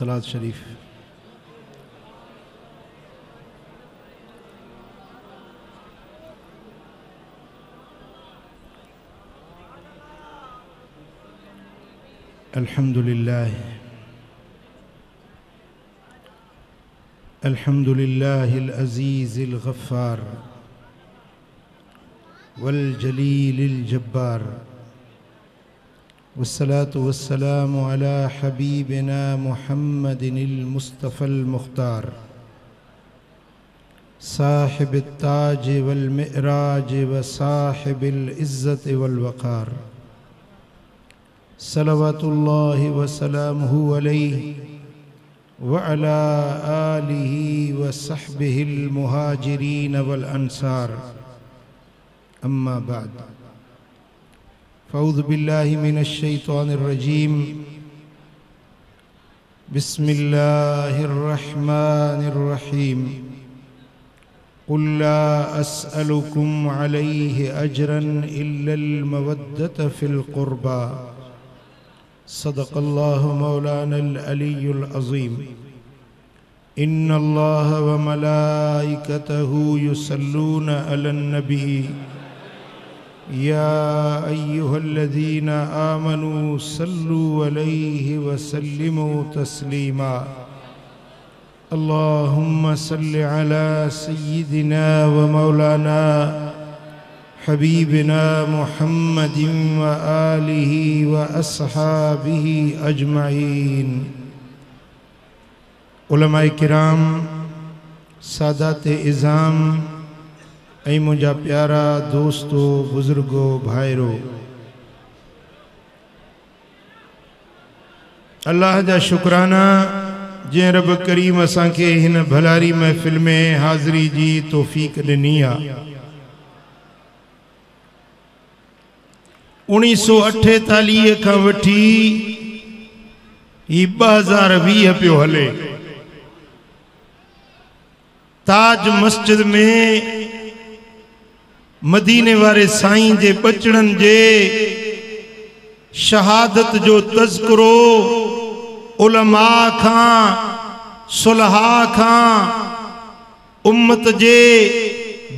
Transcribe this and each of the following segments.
सलात शरीफ। अल्हम्दुलिल्लाह अल्हम्दुलिल्लाहिल अज़ीज़िल गफ़्फ़ार वल जलीलिल जब्बार वस्सलातु वस्सलामु अला हबीबिना मुहम्मदिनिल मुस्तफ़ल मुख्तार साहिबित ताज वल मिअराज व साहिबिल इज़्ज़त वल वक़ार सलवातुल्लाहि व सलामुहु अलैहि व अला आलिहि व सहबिहिल मुहाजिरीन वल अंसार। अम्मा बाद फ़अऊज़ु बिल्लाहि मिनश शैतानिर रजीम। बिस्मिल्लाहिर रहमानिर रहीम। क़ुल ला अस्अलुकुम अलैहि अजरन इल्लल मवद्दत फ़िल क़ुर्बा। सदक़ल्लाहु मौलानल अलियुल अज़ीम। इन्नल्लाह व मलाइकतहु युसल्लूना अलन नबी या अय्युहल्लज़ीना आमनू सल्लू अलैहि व सल्लिमू तस्लीमा। अल्लाहुम्मा सल्लि अला सय्यिदिना व मौलाना हबीबिना मुहम्मदिन व आलिहि व अस्हाबिहि अजमईन। उलमाए किराम, सादाते इज़ाम, ऐं मुंहिंजा प्यारा दोस्तो, बुज़ुर्गो, भाइरो, अल्लाह जा शुक्राना जंहिं रब करीम असांखे हिन भलारी महफ़िल में हाज़िरी जी तौफ़ीक़ ॾिनी आहे। 1948 खां वठी ही 2020 पियो हले। ताज मस्जिद में मदीने वारे साईं जे बचड़न जे शहादत जो तज़किरो उलमा खां, सुलहा खां, उम्मत जे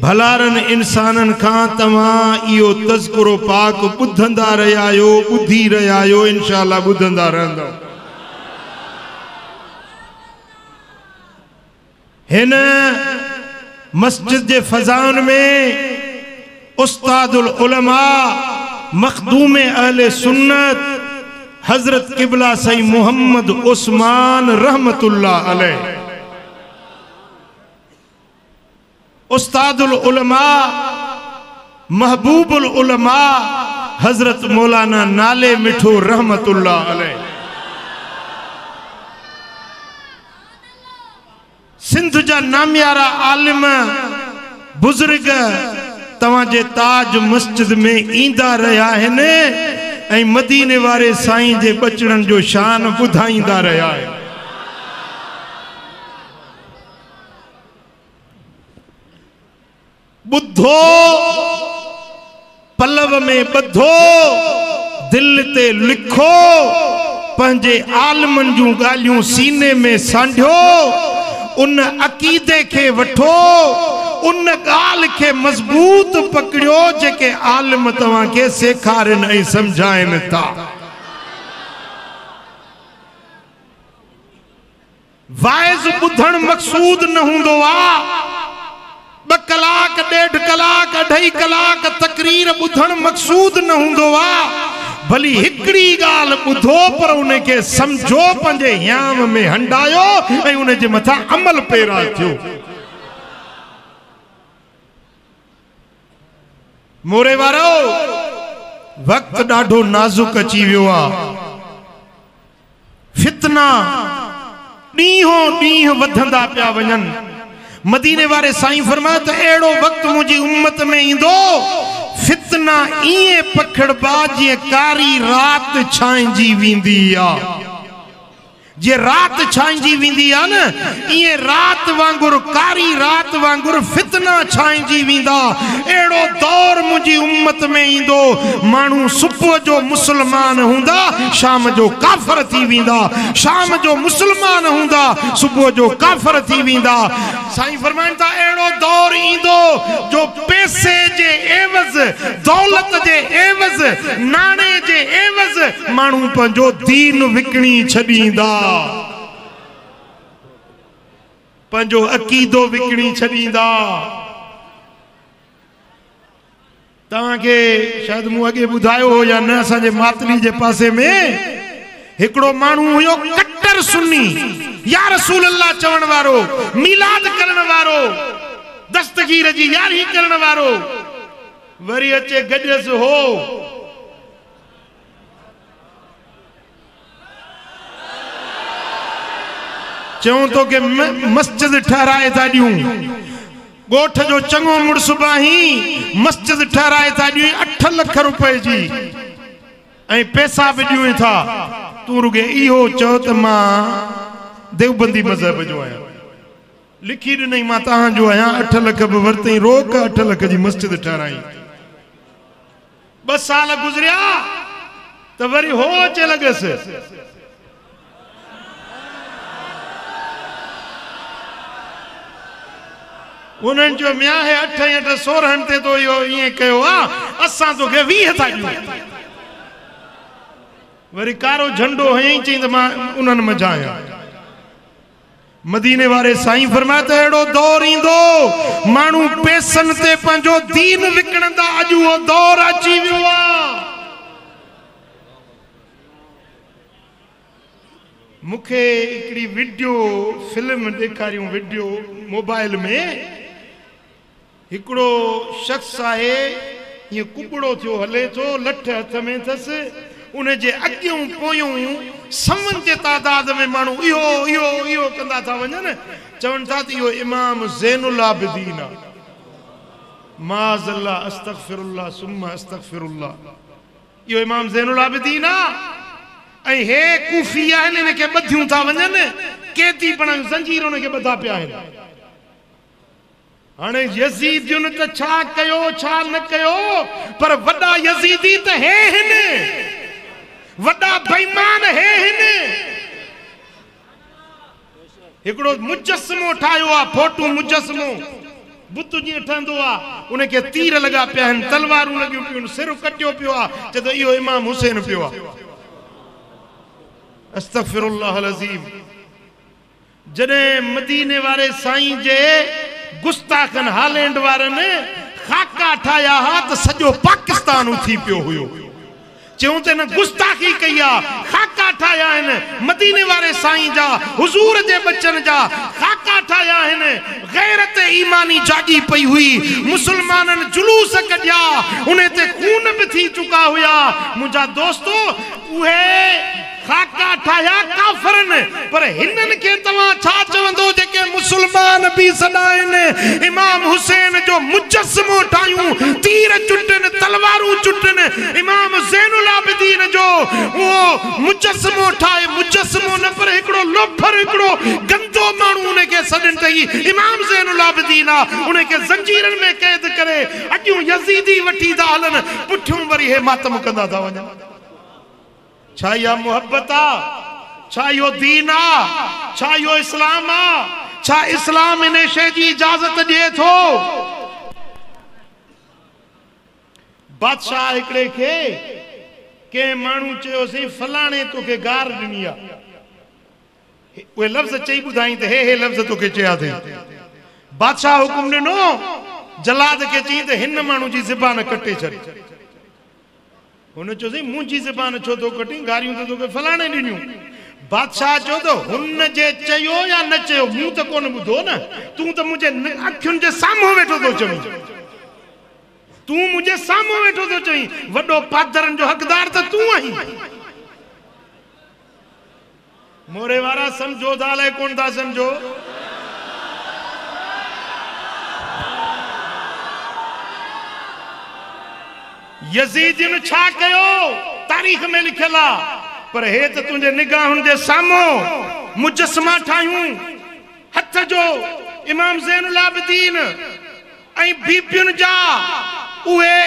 भलारन इंसानन खां तव्हां इहो तज़किरो पाक ॿुधंदा रहिया आहियो, ॿुधी रहिया आहियो, इंशाअल्लाह ॿुधंदा रहंदो। हिन मस्जिद जे फ़ज़ाउन में उस्तादुल उलमा मखदूम अहले सुन्नत हजरत किबला सईं मोहम्मद उस्मान रहमतुल्लाह अलैह, उस्तादुल उलमा महबूबुल उलमा हजरत मौलाना नाले मिठो रहमतुल्लाह अलैह, सिंध जा नामियारा आलिम बुजुर्ग तव्हांजे ताज मस्जिद में ईंदा रहिया आहिनि ऐं मदीने वारे साईं जे बचड़न जो शान ॿुधाईंदा रहिया आहिनि। बुद्धो पलव में बधो, दिल ते लिखो, पंहिंजे आलमन जूं ॻाल्हियूं सीने में सांढियो, उन अकीदे के वठो, उन ॻाल्हि के मज़बूत पकड़ियो जेके आलिम तव्हांखे सेखारनि ऐं समझाइनि था। वाइज़ ॿुधण मक़सूद न हूंदो आहे। 2 कलाक, 1.5 कलाक, 2.5 कलाक तकरीर ॿुधण मक़सूद न हूंदो आहे। भली हिकड़ी ॻाल्हि ॿुधो पर उन के समझो, पंहिंजे हियाम में हंडायो ऐं उन जे मथां अमल पैरा थियो। मोरे वारो वक्त ॾाढो नाज़ुक अची वियो आहे। फितना ॾींहों ॾींहुं वधंदा पिया वञनि। मदीने वारे साईं फरमाया त अहिड़ो वक्त मुंहिंजी उम्मत में ईंदो, फितना ईअं पखड़बा जीअं कारी रात छांइजी वेंदी आहे। जे रात छांइजी वेंदी आ न इए रात वांगुर कारी रात वांगुर फितना छांइजी वेंदा एड़ो दौर मुंजी उम्मत में इंदो मानू सुबह जो मुसलमान हुंदा शाम जो काफर थी वेंदा शाम जो मुसलमान हुंदा सुबह जो काफर थी वेंदा साईं फरमाइन था एड़ो दौर इंदो जो पैसे जे एवज दौलत जे एवज नाणे जे एवज मानू पंजो दीन विकणी छडींदा पंजो अकीदो विकणी छडींदा ताके शायद मु अगे बुधायो हो या न असा जे मातली जे पासे में एकड़ो मानू हुयो कट्टर सुन्नी या रसूल अल्लाह चवण वारो मिलाद करण वारो दस्तगीर जी यारी करण वारो वरी अचे गजस हो चऊं तो के मस्जिद ठहराए था ॾियूं गोठ जो चङो मुड़स बाही मस्जिद ठहराए था ॾियूं 8 लाख रुपए जी ऐं पैसा भी ॾियूं था तू रुगे इहो चओ त मां देवबंदी मज़हब जो आहियां लिखी ॾिनई मां तहां जो आहियां 8 लाख भी वरतई रोक 8 लाख जी मस्जिद ठहराई 2 साल गुजरिया तो वरी हो अचे लगस उन्हनि जो मियां है 8 8 16 ते तो यो ये कयो आ असां तो के 20 था ॾियूं वरी कारो झंडो हई चई त मां उन्हनि मजा आया मदीने वारे साईं फरमाया त एड़ो दौर इंदो मानू पैसन ते पंजो दीन विकणंदा अॼु वो दौर अची वियो आ मुखे एकड़ी वीडियो फिल्म देखारियूं वीडियो मोबाइल में हिकड़ो शख्स है ये कुबड़ो थियो हले तो लठ हथ में थस उन जे अगियों पोयों समन जे तादाद में मानू इहो इहो इहो कंदा था वञन चवन था इहो इमाम ज़ैनुल आबिदीन माज़ल्ला अस्तगफिरुल्लाह सुम्मा अस्तगफिरुल्लाह इहो इमाम ज़ैनुल आबिदीन ऐं हे कूफिया इन के बधियूं था वञन केती पण जंजीर उन के बधा पिया आहिनि हाणे यजीदियुनि त छा कयो छा न कयो पर वॾा यजीदी त हे हिन वॾा बेईमान हे हिन हिकड़ो मुजस्समो ठाहियो आहे फोटू मुजस्समो बुत जीअं ठहंदो आहे उन खे तीर लॻा पिया आहिनि तलवारूं लॻियूं पियूं सिर कटियो पियो आहे चए त इहो इमाम हुसैन पियो आहे अस्तगफिरुल्लाह अज़ीम जॾहिं मदीने वारे साईं जे गुस्ताखन हालैंड वारनि खाका ठाया हा त सॼो पाकिस्तान उथी पियो हुयो चऊं त न गुस्ताखी कई आहे खाका ठाया आहिनि मदीने वारे साईं जा हुजूर जे बचन जा खाका ठाया आहिनि गैरत ईमानी जागी पई हुई मुसलमाननि जुलूस कढिया उन ते खून भी थी चुका हुया मुंहिंजा दोस्तो उहे खाका ठाया काफरन पर हिनन के तवा छा चवंदो जेके मुसलमान भी सदाइन इमाम हुसैन जो मुजस्समो ठायूं तीर चुटन तलवारूं चुटन इमाम ज़ैनुल आबिदीन जो वो मुजस्समो ठाए मुजस्समो न पर एकड़ो लोफर एकड़ो गंदो मानू उन के सदन तई इमाम ज़ैनुल आबिदीन उन के जंजीरन में कैद करे अजू यजीदी वठी दा हलन पुठियों वरी हे मातम कंदा था वञन छा या मोहब्बत आ छा यो दीन आ छा यो इस्लाम आ छा इस्लाम इन शे जी इजाजत दे थो बादशाह एकड़े के के मानू चयो सी फलाणे तो के गार दुनिया वे लफ्ज चई बुधाई त हे लफ्ज तो के चया थे बादशाह हुकुम दिनो जलाद के चई त हिन मानू जी ज़बान कटे छड़ी उन चो सी मुंजी ज़बान छो तो कटी गारियूं तो के फलाणे दिनियो बादशाह चो तो हुन जे चयो या न चयो मु त कोन बुधो न तू तो मुझे अखियुन जे सामो वेठो तो चई तू मुझे सामो वेठो तो चई वडो पादरन जो हकदार त तू आही मोरे वारा समझो दाले कोन था समझो यजीदियुनि छा कयो तारीख में लिखियल आहे पर हे त तुंहिंजे निगाहुनि जे साम्हूं मुजस्मा ठायूं हथ जो इमाम ज़ैनुल आबिदीन ऐं बीबियुनि जा उहे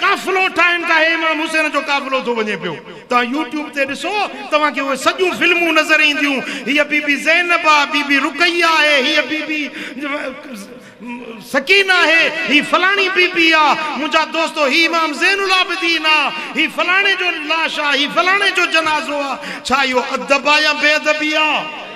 काफ़िलो ठाहिनि था। इमाम हुसैन जो काफ़िलो थो वञे पियो। तव्हां यूट्यूब ते ॾिसो तव्हांखे उहे सॼियूं फिल्मूं नज़र ईंदियूं। हीअ बीबी ज़ैनब आहे, बीबी रुकैया आहे, हीअ बीबी सकीना है, ही फलानी बीबी आ मुझा दोस्तों, ही इमाम ज़ैनुल आबिदीन आ, ही फलाने जो लाश आ, ही फलाने जो जनाज़ो आ। छा यो अदब आ या बेअदबी आ?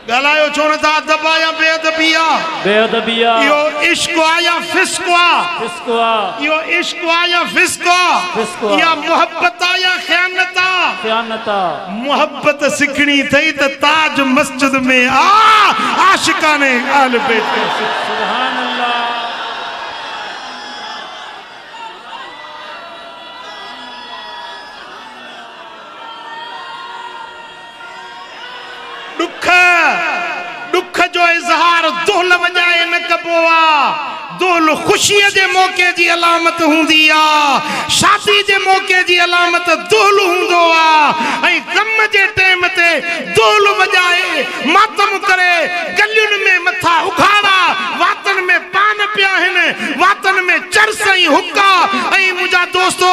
गालायो छो न था? अदब आ या बेअदबी आ? बेअदबी आ। यो इश्क आ या फिस्क आ? फिस्क आ। यो इश्क आ या फिस्क आ? फिस्क आ। या मोहब्बत आ या ख़यानत आ? ख़यानत आ। मोहब्बत सिखणी थई त ताज मस्जिद में आ, आशिकाने अहल बैत। सुभान अल्लाह। दुख जो इजहार दुहल वजाए न कबो आ। दुहल खुशी जे मौके जी अलामत हुंदी आ, शादी जे मौके जी अलामत दुहल हुंदो आ। ऐं गम जे टाइम ते दुहल वजाए मातम करे गलियुनि में मथा उखाड़ा, वातन में पान पिया आहिनि, वातन में चरस ऐं हुक्का ऐं मुंहिंजा दोस्तो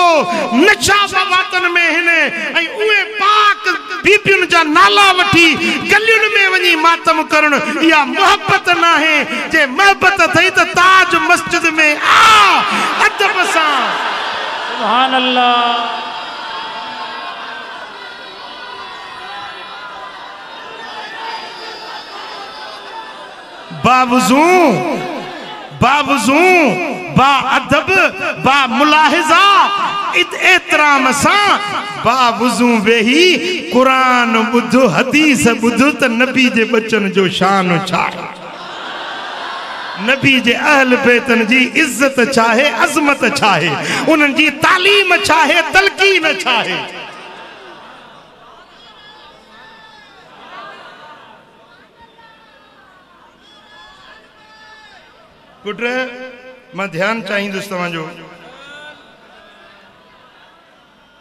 नशा वातन में आहिनि। ऐं उहे पाक बीबियुनि जा नाला वठी गलियुनि में वञी मातम करण, इहा मोहब्बत न आहे। जे मोहब्बत थई त ताज मस्जिद में आ अदब सां। सुभान अल्लाह। बावजू बा अदब बा मुलाहिजा एतराम सां बावजू वेही कुरान बुधो, हदीस बुधो त नबी जे बचन जो शान छा है, नबी जे अहल बैतन जी इज्जत छा है, अजमत छा है, उन्हनि जी तालीम छा है, तलकीन छा है। पुट मां ध्यान चाहींदुसि तव्हांजो।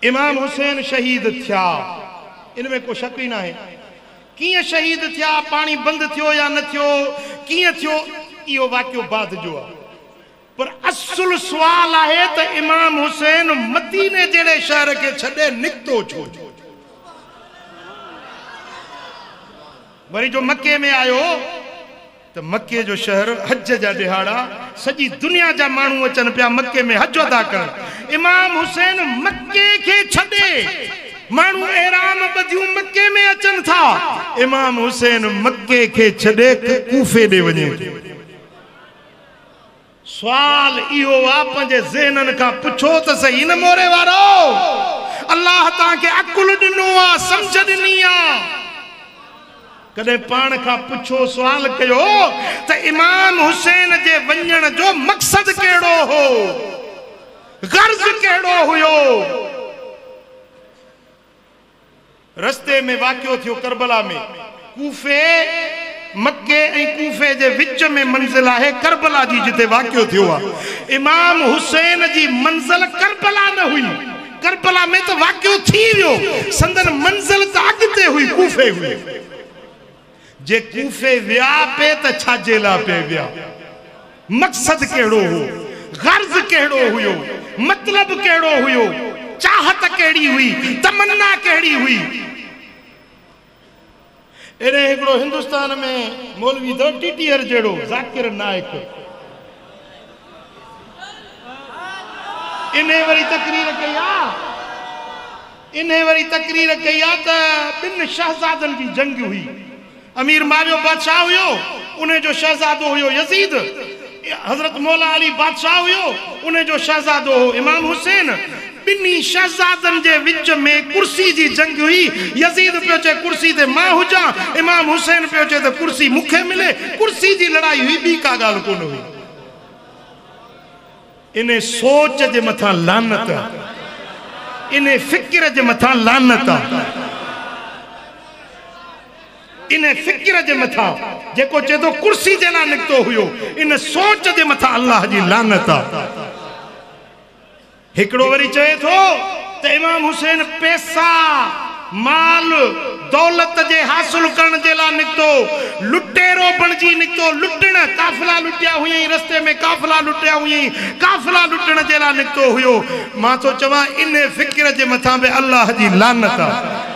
इमाम हुसैन शहीद थिया, इनमें को शक ही ना है। किए शहीद थिया, पानी बंद थियो या न थियो, किए थियो, इहो वाक़ियो बाद जो आहे। पर असुल सुवाल आहे त इमाम हुसैन मदीने जहिड़े शहर के छॾे निकितो छो? वरी जो मके में आयो तो मक्के जो शहर हज जा दिहाड़ा सजी दुनिया जा मानू अचन पिया मक्के में हज अदा कर। इमाम हुसैन मक्के के छड़े मानू एराम बदियूं मक्के में अचन था। इमाम हुसैन मक्के के छड़े कूफे दे वने। सवाल इहो आ पंहिंजे ज़हनन का पुछो त सही न मोरे वारो, अल्लाह ताके अकुल दिनो आ, समझ दिनी आ। कदे पान का पुछो, सवाल कयो त इमाम हुसैन जे वञण जो मकसद केड़ो हो, गर्ज केड़ो हुयो। रस्ते में वाक़ियो थियो करबला में, कूफे मक्के ऐं कूफे जे विच में मंजिल आहे करबला जी, जिते वाक़ियो थियो आहे। इमाम हुसैन जी मंजिल करबला न हुई, करबला में तो वाक़ियो थी वियो, संदन मंजिल त अॻिते हुई, कूफे हुई। जे कूफे विया पे त छाजे ला पे विया, मकसद केड़ो हो, गर्ज केड़ो हुयो, मतलब केड़ो हुयो, चाहत केड़ी हुई, तमन्ना केड़ी हुई। एने एकड़ो हिंदुस्तान में मौलवी दो टीटीआर जेड़ो जाकिर नायक, इन्हें वरी तकरीर कया, इन्हें वरी तकरीर कया त बिन शहजादन की जंग हुई। अमीर मावियो बादशाह हुयो, उन्हें जो शहजादो हुयो यजीद, हजरत मौला अली बादशाह हुयो, उन्हें जो शहजादो हो इमाम हुसैन। बिन्नी शहजादन जे विच में कुर्सी जी जंग हुई। यजीद पियो चे कुर्सी ते मां हुजा, इमाम हुसैन पियो चे त कुर्सी मुखे मिले। कुर्सी जी लड़ाई हुई, बी का गाल कोन हुई। इन्हें सोच जे मथा लानत, इन्हें फिक्र जे मथा लानत, इन्हें फिक्र जे मथा जेको चे तो कुर्सी जे ला निकतो हुयो, इन सोच जे मथा अल्लाह जी लानत आ। हिकड़ो वरी चए थो त इमाम हुसैन पैसा, माल, दौलत जे हासिल करण जे लाइ निकतो, लुटेरो बणजी निकतो, लुटण काफिला लुटिया हुई, रस्ते में काफिला लुटिया हुई, काफिला लुटण जे लाइ निकतो हुयो। मां तो चवां इन फिक्र जे मथां बि अल्लाह जी लानत आहे।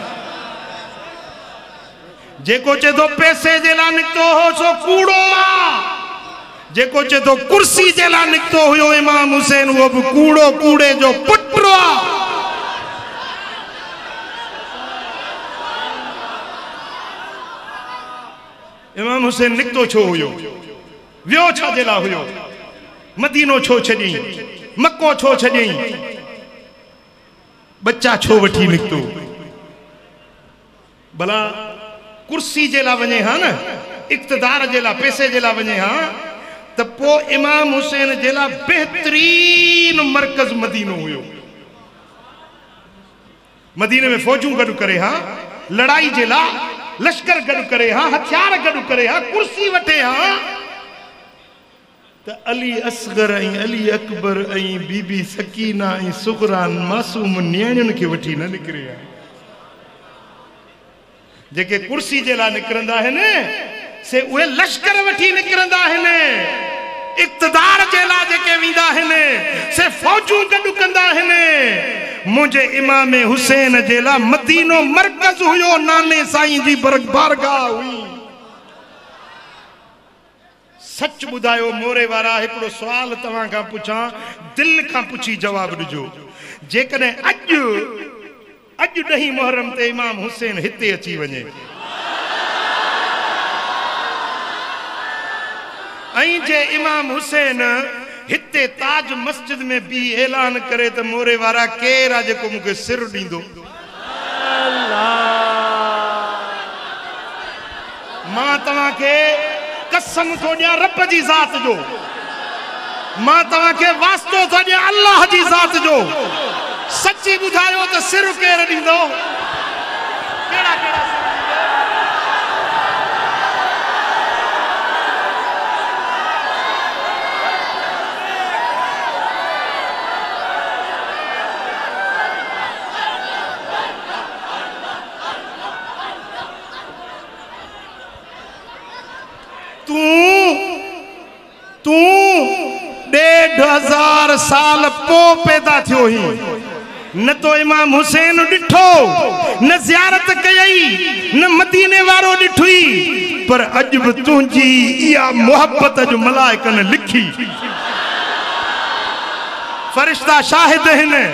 जेको चे तो पैसे जे लाइ निकतो हो सो कूड़ो आ, जेको चे तो कुर्सी जे लाइ निकतो हुयो इमाम हुसैन वो भी कूड़ो, कूड़े जो पुटरो आ। इमाम हुसैन निकतो छो हुयो, वियो छा जे लाइ हुयो, मदीनो छो छॾी, मक्को छो छॾी, बच्चा छो वठी निकतो? भला कुर्सी जे लाइ वञे हा न, इक़्तिदार जे लाइ, पैसे जे लाइ वञे हा, त पोइ इमाम हुसैन जे लाइ बेहतरीन मरकज़ मदीनो हुयो। मदीने में फौजूं गॾु करे हा, लड़ाई जे लाइ लश्कर गॾु करे हा, हथियार गॾु करे हा, कुर्सी वठे हा, त अली असगर ऐं अली अकबर ऐं बीबी सकीना ऐं सुगरा मासूम नियाणियुनि खे वठी न निकिरे हा। जेके कुर्सी जे लाइ निकिरंदा आहिनि से उहे लश्कर वठी निकिरंदा आहिनि, इक़्तिदार जे लाइ जेके वेंदा आहिनि से फौजूं गॾु कंदा आहिनि। मुंहिंजे इमाम हुसैन जे लाइ मदीनो मरकज़ हुयो, नाने साईं जी बारगाह हुई। सच ॿुधायो मोरे वारा, हिकिड़ो सुवाल तव्हां खां पुछां, दिलि खां पुछी जवाबु ॾिजो। जेकॾहिं अॼु 10 मुहर्रम ते इमाम हुसैन हिते अची वञे ऐं जे इमाम हुसैन हिते ताज मस्जिद में भी ऐलान करे त मोरे वारा केर आ जेको मूंखे सिर ॾींदो? मां तव्हांखे कसम थो ॾियां रब जी ज़ात जो, मां तव्हांखे वास्तो थो ॾियां अल्लाह जी ज़ात जो, सची ॿुधायो त सिर केर ॾींदो? कहिड़ा कहिड़ा तू 1500 साल पो पैदा थियो ही, न तो इमाम हुसैन ॾिठो, न ज़ियारत कयई, न मदीने वारो ॾिठुई, पर अॼु बि तुंहिंजी इहा मोहब्बत जो मलाइकनि लिखी। फरिश्ता शाहिद आहिनि,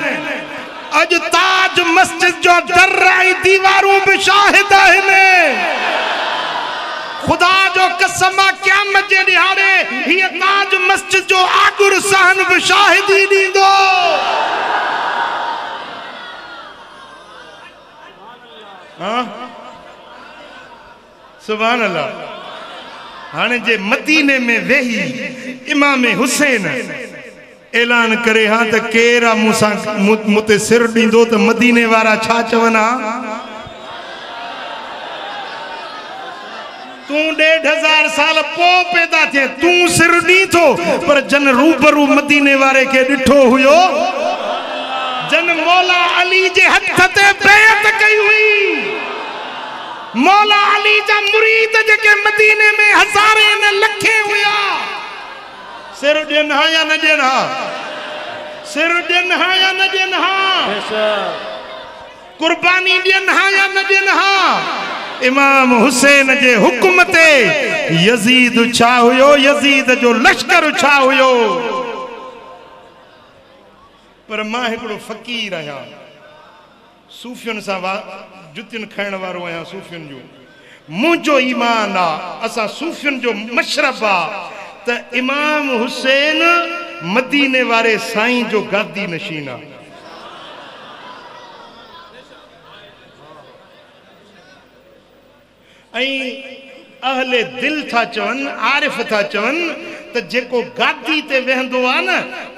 अॼु ताज मस्जिद जो दर ऐं दीवारूं बि शाहिद आहिनि। खुदा जो कसम आ, क़यामत जे ॾिहाड़े हीअ ताज मस्जिद जो आगुर सहन बि शाहिदी ॾींदो। सुभान अल्लाह। हाणे जे मदीने में वेही इमाम हुसैन ऐलान करे हा त केर आ मूंसां मूंते सिर ॾींदो, त मदीने वारा छा चवनि हा? तू 1500 साल पो पैदा थे, तू सिर ॾी थो, पर जन रूबरू मदीने वारे के ॾिठो हुयो, जन मौला अली जे हथ ते बैत कई हुई। मौला अली जा मुरीद जेके मदीने में हज़ारे न लखे हुया, सिर ॾियनि हा या न ॾियनि हा? सिर ॾियनि हा या न ॾियनि हा? कुर्बानी ॾियनि हा या न ॾियनि हा? इमाम हुसैन जे हुक्म ते यजीद छा हुयो, यजीद जो लश्कर छा हुयो। पर मां हिकिड़ो फ़कीर आहियां, सूफ़ियुनि सां जुतियुनि खाइण वारो आहियां, सूफ़ियुनि जो मुंहिंजो ईमान आहे, असां सूफ़ियुनि जो मशरब आहे त इमाम हुसैन मदीने वारे साईं जो गादी नशीन आहे। अहले दिल था चवन, आरिफ था चवन त जेको गादी ते वेहंदो आ न,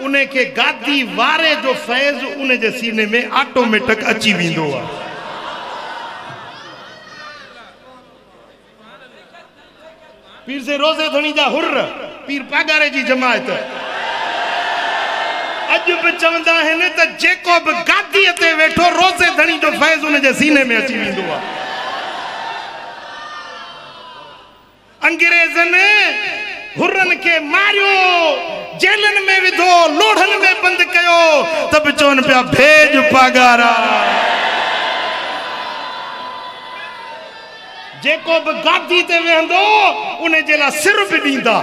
उन के गादी वारे जो फैज़ उन जे सीने में ऑटोमेटिक अची वेंदो आ। पीर से रोज़े धणी जा हुर्र, पीर पागारे जी जमायत अज भी चवंदा आहिनि त जेको भी गादी ते वेठो रोज़े धणी जो फैज़ उन जे सीने में अची वेंदो आ। अंग्रेजन हुरन के मारियो, जेलन में विधो, लोढ़न में बंद कयो, तब चोन पिया भेज पगारा। जेको भी गादी ते वेंदो उन्हें जेला सिर भी दींदा,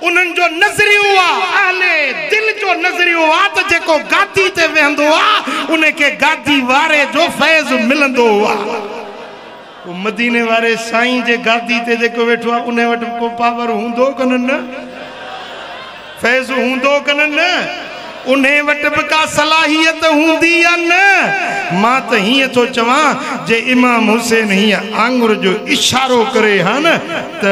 उन्हन जो नजरियो आ आले दिल जो नजरियो आ, तो जेको गादी ते वेंदो आ उन्हें के गादी वारे जो फैज मिलंदो आ। वो मदीने वारे साईं जे गादी ते जेको वेठो आ उन्हें वट को पावर हुंदो कनन न, फैज हुंदो कनन न, उन्हें वट का सलाहियत हुंदी या न। मां तो हिय तो चवा जे इमाम हुसैन हिय आंगुर जो इशारो करे हा न त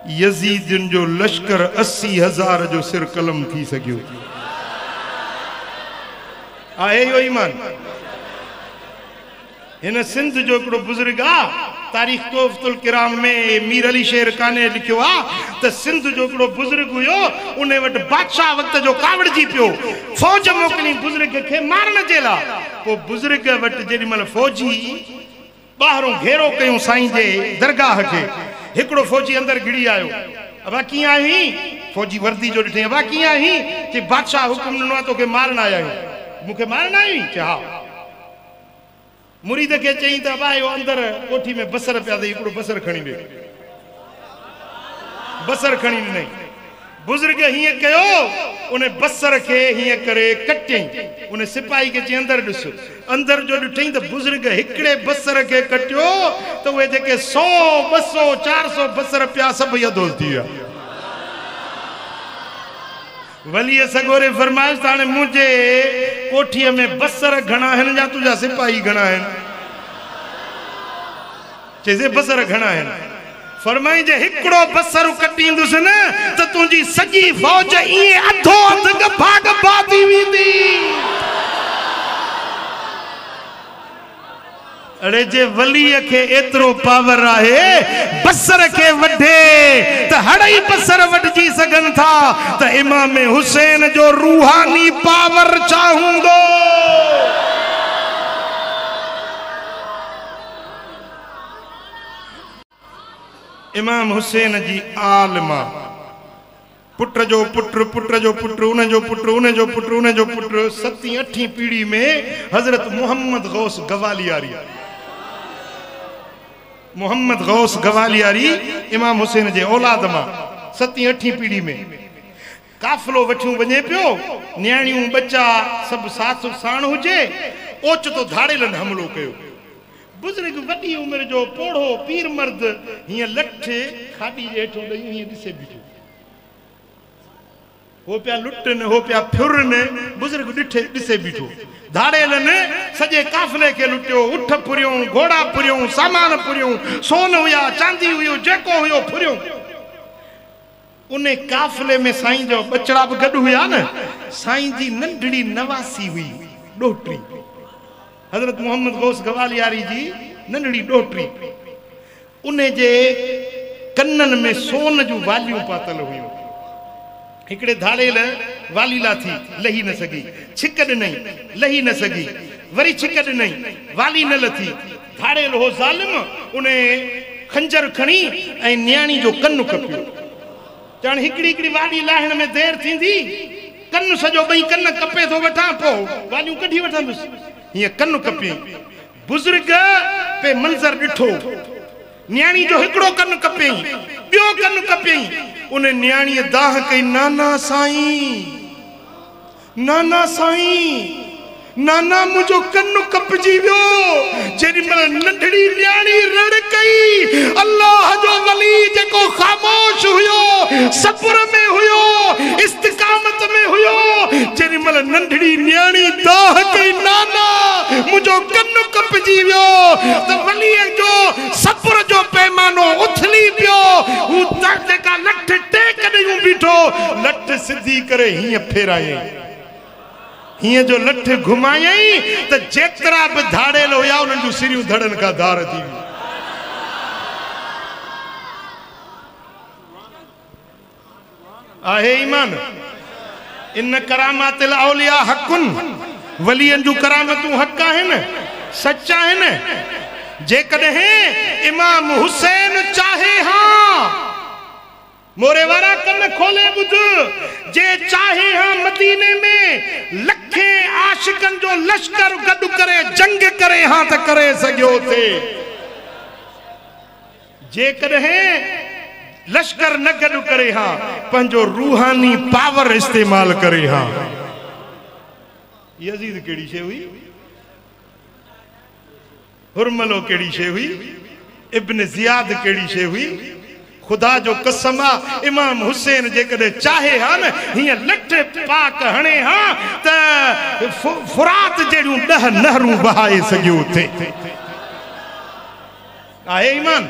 यजीद जो लश्कर 80,000 जो सिर कलम थी सकियो आहे। यो ईमान इन सिंध जो एकड़ो बुजुर्ग आ, तारीख तोहफतुल किराम में मीर अली शेर खाने लिखियो आ त सिंध जो एकड़ो बुजुर्ग हुयो, उन्हें वट बादशाह वक्त जो कावड़जी पियो, फौज मोकली बुजुर्ग के मारन जे ला। पो बुजुर्ग वट जेडी मल फौजी बाहरों घेरो कयो साईं जे दरगाह के, एकड़ो फौजी अंदर गिड़ी आयो। अबा किया ही फौजी वर्दी जो ॾिठे, अबा किया ही कि बादशाह हुकुम ॾिनो तो के मारन आया आहियूं, मूंखे मारन आई कि हा। मुरीद के चई त अबा यो अंदर कोठी में बसर पिया दे, एकड़ो बसर खणी दे, बसर खणी नहीं। बुजुर्ग हिय कयो, उन्हें बसर के हिय करे कटई, उन्हें सिपाही के चई अंदर ॾिस, अंदर जो ॾिठई त बुजुर्ग हिकड़े बसर के कटियो तो वे जेके 100 200 400 बसर पिया सब यदोल थी विया। वली सगोरे फरमाइश ताने मुझे कोठीअ में बसर घणा आहिनि या तुझा सिपाही घणा आहिनि? चइजे बसर घणा आहिनि। फरमाई जे हिकड़ो बसर कटींदुसि न त तुंहिंजी सॼी फौज इएं अधो अध गफा गफा थी वेंदी। अरे जे वलीअ के एतिरो पावर आहे बसर के वढे त हड़ई बसर वढजी सघनि था, त इमाम हुसैन जो रूहानी पावर छा हूंदो? इमाम हुसैन जी आलमा पुट जो पुट, पुट जो पुट, उन जो पुट, उन जो पुट, उन जो पुट, 7वीं 8वीं पीढ़ी में हजरत मोहम्मद गौस गवालियारी, मोहम्मद गौस गवालियारी इमाम हुसैन जे औलाद मां 7वीं 8वीं पीढ़ी में काफिलो वठियो वञे पियो, न्याणियूं बच्चा सब साथ साण हुजे, ओचितो धाड़ेलन हमलो कयो। बुजुर्ग वॾी उमिरि जो पोढ़ो पीर मर्द हीअं लठ खाॾी जे हेठों ॾेई हीअं ॾिसे बीठो, हो पिया लुटनि, हो पिया फिरनि, बुजुर्ग ॾिसे बीठो। धाड़ेलनि सॼे काफ़िले खे लुटियो, उठ फुरियूं, घोड़ा फुरियूं, सामान फुरियूं, सोन हुया, चांदी हुयो, जेको हुयो फुरियूं। उन काफ़िले में साईं जो बचड़ा बि गॾु हुया न। साईं जी नंढड़ी नवासी हुई, ॾोहिटी, हज़रत मोहम्मद गौस गवालियारी जी नंढड़ी ॾोहिटी। उन जे कन्ननि में सोन जूं वालियूं पातल हुयूं। हिकड़े धाड़ेल वालीला थी, लही न सगी, छिक ॾिनई, लही न सगी, वरी छिक ॾिनई, वाली न लथी। धाड़ेल हो ज़ालिम, उन खंजर खणी ऐं न्याणी जो कन्नु कपियो। ॼण हिकड़ी हिकड़ी वाली लाहिण में देर थींदी, कन्नु सॼो ॿई कन्न कपे थो वठां, पोइ वालियूं कढी वठंदुसि, हीअं कन्नु कपियईं। बुज़ुर्ग पे मंज़र ॾिठो, न्याणी जो हिकड़ो कन्नु कपियईं, ॿियो कन्नु कपियईं। उन न्याणीअ दाह कई, नाना साईं, नाना साईं, नाना मुझो कन्नु कपजी वियो। जेॾी महिल नंढड़ी न्याणी रड़ कई, अल्लाह जो वली जेको ख़ामोश हुयो, सब्र में हुयो, इस्तिकामत में हुयो, जेॾी महिल नंढड़ी न्याणी दाह कई, नाना मुझो कन्नु कपजी वियो, त वलीअ जो सब्र जो पैमानो उथली पियो। हू जेका लठ टेक ॾेयूं बीठो, लठ सिधी करे हीअं फेरायईं, हीअं जो लठ घुमायई त जेतिरा बि धाड़ेल हुया उन्हनि जूं सिरियूं धड़नि खां धार थी वियूं। आहे ईमान। इन करामातिल औलिया हक़ुन, वलियन जूं करामतूं हक़ आहिनि, सच आहिनि। जेकॾहिं इमाम हुसैन चाहे हाँ मोरे वारा कन खोले बुध जे चाहे हाँ मदीने में लखे आशिकन जो लश्कर गड करे जंग करे हाँ त करे सकियो थे जेकॾहिं लश्कर न गड करे हाँ पंजो रूहानी पावर इस्तेमाल करे हाँ यजीद केड़ी शे हुई हुरमलो केड़ी शे हुई इब्न जियाद केड़ी शे हुई खुदा जो कसम इमाम हुसैन जेकॾहिं चाहे हाँ न हिय लठ पाक हणे हाँ त फुरात जहिड़ियूं 10 नहरूं बहाए सघियो थे आहे ईमान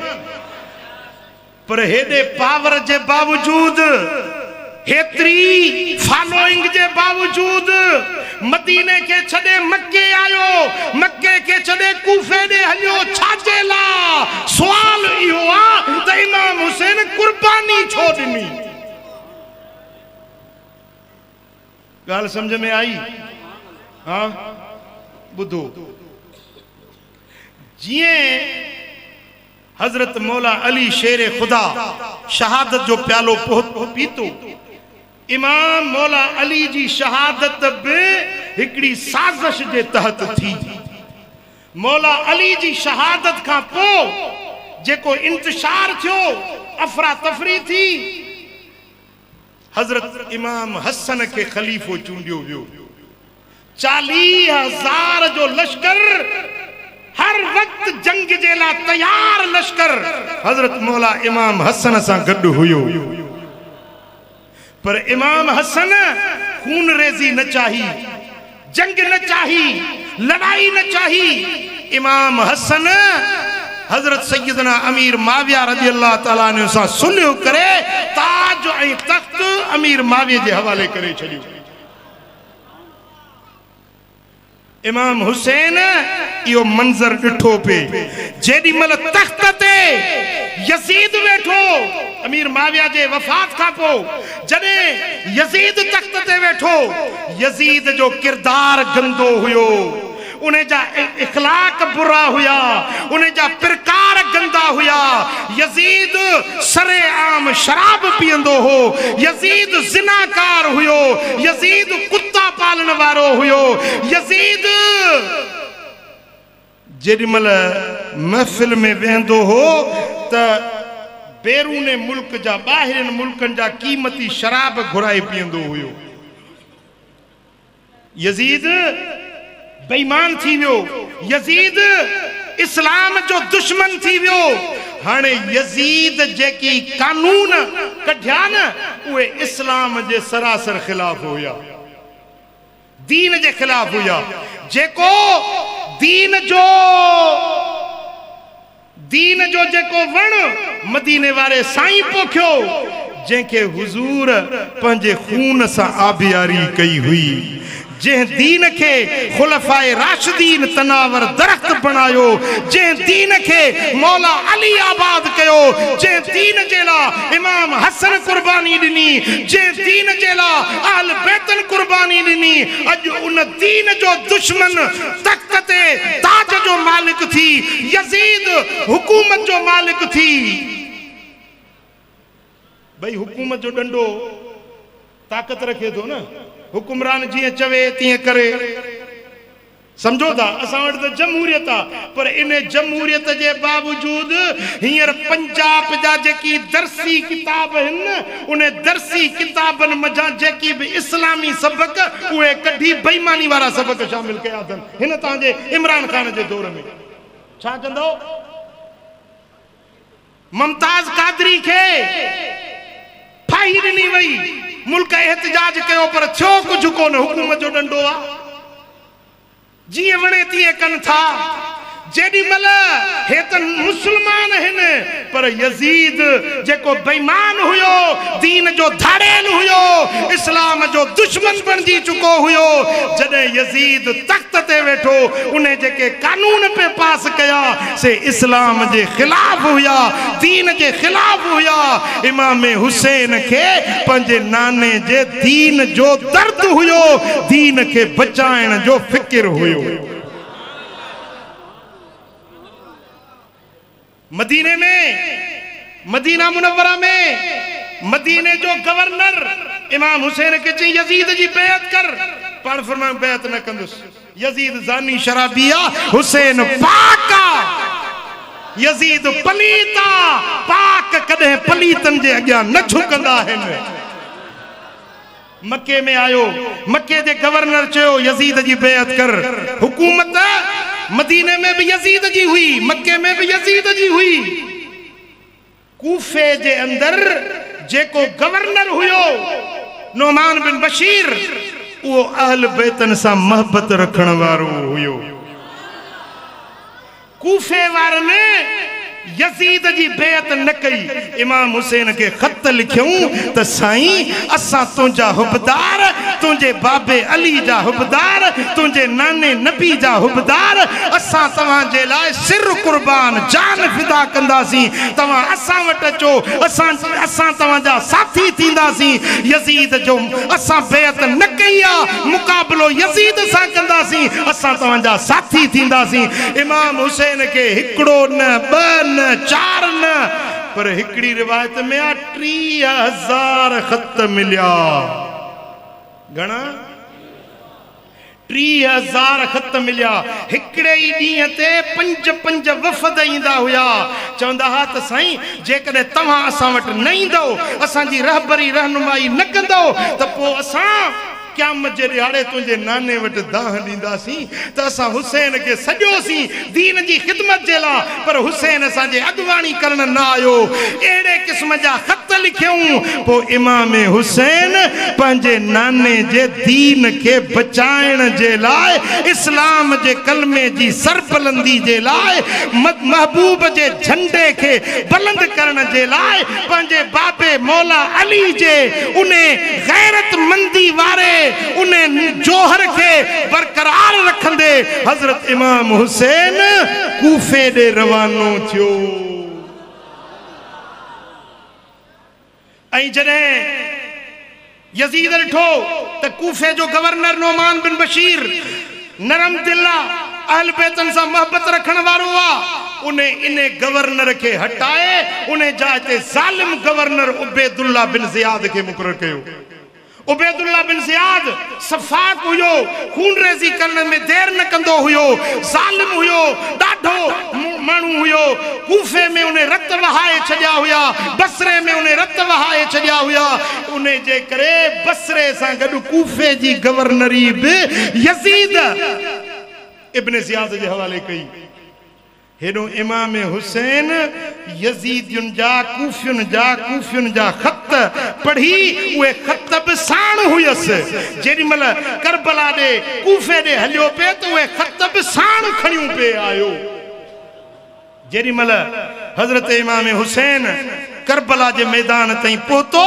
पर हेॾे पावर जे बावजूद हेतरी फॉलोइंग जे बावजूद मदीने के छड़े मक्के आयो मक्के के छड़े कूफे दे हलियो छाजे ला सवाल इहो आ त इमाम हुसैन कुर्बानी छो ॾिनी गाल समझ में आई हाँ बुधो जिए हजरत मौला अली शेर खुदा शहादत जो प्यालो पीतो इमाम मौला अली जी शहादत बि हिकड़ी साजिश जे तहत थी मौला अली जी शहादत का पो जेको इंतशार थियो अफरा तफरी थी हजरत इमाम हसन के खलीफो चूंडियो वियो 40,000 जो लश्कर हर वक्त जंग जे ला तैयार लश्कर हजरत मौला इमाम हसन सा गड हुयो पर इमाम हसन खून रेजी न चाही जंग न चाही लड़ाई न चाही इमाम हसन हजरत सैयदना अमीर माविया रजी अल्लाह ताला ने सा सुलह करे ताज ऐं तख्त अमीर माविया जे हवाले करे छडियो इमाम हुसैन यो मंजर डिठो पे जेडी मल तख्त ते यजीद बैठो अमीर माविया जे वफात का पो जने यजीद तख्त ते बैठो यजीद जो किरदार गंदो हुयो उन्हें जा इखलाक बुरा हुआ उन्हें जा प्रकार गंदा हुआ यजीद सरे आम शराब पियंदो हो यजीद जिनाकार हुयो यजीद कुत्ता पालन वारो हुयो यजीद जेडीमल महफिल में वेंदो हो त बैरूने मुल्क जा बाहिरन मुल्कन जा कीमती शराब घुराए पियंदो हुयो यजीद बेईमान थी वियो यजीद इस्लाम जो दुश्मन थी वियो हाने यजीद जेकी कानून कढिया न उहे इस्लाम जे सरासर खिलाफ हुया दीन जे खिलाफ हुया जेको दीन जो जेको वण मदीने वारे साईं पोखियो जेके हुजूर पंजे खून सा आबियारी कई हुई जे दीन के खुलफाए राशिदीन तनावर दरख्त बनायो जे दीन के मौला अली आबाद कयो जे दीन जेला इमाम हसन कुर्बानी दिनी जे दीन जेला अहल बैतन कुर्बानी दिनी अज उन दीन जो दुश्मन तख्त ते ताज जो मालिक थी यजीद हुकूमत जो मालिक थी भाई हुकूमत जो डंडो ताकत रखे थो ना हुकुमरान जी चवे तीअं करे समझो था असां वटि त जमहूरियत आहे पर इन जमहूरियत जे बावजूद हींअर पंजाब जा जेकी दर्सी किताब आहिनि उन दर्सी किताबनि मज़ा जेकी बि इस्लामी सबक उहे कढी बेईमानी वारा सबक शामिल कया अथनि हिन तव्हांजे इमरान खान जे दौर में छा कंदो मुमताज कादरी खे फाही ॾिनी वई मुल्क एहतजाज कयो पर थियो कुछ कोन हुकूमत जो डंडो आ जी वणे तीअं कनि था जेडी मल हे त मुसलमान हिन पर यजीद जेको बेईमान हुयो दीन जो धाड़ेल हुयो इस्लाम जो दुश्मन बनजी चुको हुयो जडे यजीद तख्त ते वेठो उन्हें जेके कानून पे पास कया से इस्लाम जे खिलाफ हुया दीन जे खिलाफ हुया इमाम हुसैन के पंजे नाने जे दीन जो दर्द हुयो दीन के बचाइण जो फिक्र हुयो मदीने में, मदीना मुनव्वरा में मदीने जो गवर्नर इमाम हुसैन के चई यजीद जी बैत कर, पर फरमाए बैत न कंदुस। यजीद जानी शराबिया, हुसैन पाका। यजीद पलीता, पाक कदे पलीतन जे अग्या न झुकंदा है। मक्के में आयो, मक्के दे गवर्नर चयो यजीद जी बैत कर। हुकूमत मदीने में भी यजीद जी हुई, मक्के में भी यजीद जी हुई। कूफे जे अंदर जेको गवर्नर हुयो नोमान बिन बशीर, वो अहल बैतन सा मोहब्बत रखण वारो हुयो। कूफे वारने यजीद जी बेत न कई। इमाम हुसैन के खत लिखूं त साईं असा तुझा हुबदार, तुझे बाबे अली जा हुबदार, तुझे नाने नबी जा हुबदार, असा तवां जे लाए सिर कुर्बान जान फिदा कंदासी। तवां असा वट अचो, असा तवां जा साथी थींदासी। यजीद जो असा बेत न कई आ, मुकाबलो यजीद सा कंदासी, असा तवां जा साथी थींदासी। इमाम हुसैन के हिकड़ो न ब न चार न, पर हिकड़ी रिवायत में 3000 खत मिलिया। घणा? 3000 खत मिलिया। हिकड़े ही ॾींहं ते 5-5 वफ़द ईंदा हुया। चवंदा हा त साईं जेकॾहिं तव्हां असां वटि न ईंदो, असांजी रहबरी रहनुमाई न कंदो, त पोइ असां क़यामत जे ॾियारे तुंहिंजे नाने वटि दाह ॾींदासीं त असां हुसैन खे सॼोसीं दीन जी ख़िदमत जे लाइ, पर हुसैन असांजे अॻुवाणी करण न आयो। अहिड़े क़िस्म जा ख़त लिखियऊं। पोइ इमाम हुसैन पंहिंजे नाने जे दीन खे बचाइण जे लाइ, इस्लाम जे कलमे जी सरबुलंदी जे लाइ, महबूब जे झंडे खे बुलंद करण जे लाइ, पंहिंजे बाबे मौला अली जे उन गैरतमंदी वारे उन जोहर के बरकरार रखंदे हजरत इमाम हुसैन कूफे दे रवानो थियो। ऐं जॾहिं यजीद ॾिठो त कूफे जो गवर्नर नोमान बिन बशीर नरम दिला अहल बैतन सां मोहब्बत रखण वारो आ, उन्हें इने गवर्नर के हटाए उन्हें जाते जालिम गवर्नर उबैदुल्लाह बिन ज़ियाद के मुकर्रर कयो। उबैदुल्लाह बिन ज़ियाद सफाक हुयो, खून रेज़ी करने में देर न कंदो हुयो, जालिम हुयो, ॾाढो माण्हू हुयो। कूफे में उन्हें रत वहाए छॾिया हुया, बसरे में उन्हें रत वहाए छॾिया हुया। उन्हें जे करे बसरे सां गॾु कूफे जी गवर्नरी बि यजीद इब्न ज़ियाद जे हवाले कई। हेॾो इमाम हुसैन यजीदियुनि जा कूफियुनि जा ख़त पढ़ी, उहे ख़त बि साण हुयसि। जेॾी महिल करबला ॾे कूफे ॾे हलियो पिए त उहे ख़त बि साण खणियूं पिए आयो। जेॾी महिल हज़रत इमाम हुसैन करबला जे मैदान ताईं पहुतो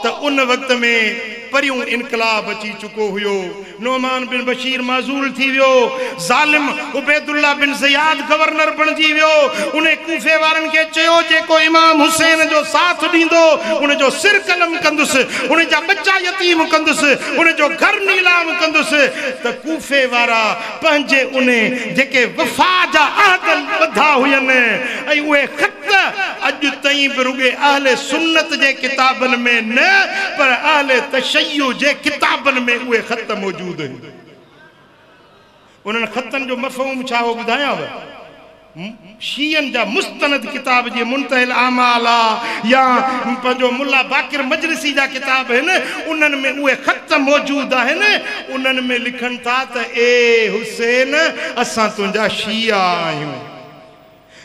त उन वक़्त में परियों इनकलाब अची चुको हुयो। नोमान बिन बशीर माज़ूल थी वियो, ज़ालिम उबैदुल्लाह बिन ज़ियाद गवर्नर बणजी वियो। उन्हें कूफे वारनि खे चयो जेको इमाम हुसैन जो साथ ॾींदो उन जो सिर कलम कंदुसि, उन जा बच्चा यतीम कंदुसि, उन जो घर नीलाम कंदुसि। त कूफे वारा पंहिंजे उन जेके वफ़ा जा अहद ॿधा हुयनि ऐं उहे ख़त अॼु ताईं बि रुॻे अहले सुन्नत जे किताबनि में न, पर अहले तशय्युअ जे किताबनि में उहे ख़त मौजूद आहिनि। उन्हनि ख़तनि जो मफ़हूम छा हो ॿुधायांव? शीयन जा मुस्तनद किताब जी मुंतहिल आमाल या पंहिंजो मुल्ला बाकिर मजलिसी जा किताब आहिनि, उन्हनि में उहे ख़त मौजूद आहिनि। उन्हनि में लिखनि था त ए हुसैन असां तुंहिंजा शिया आहियूं,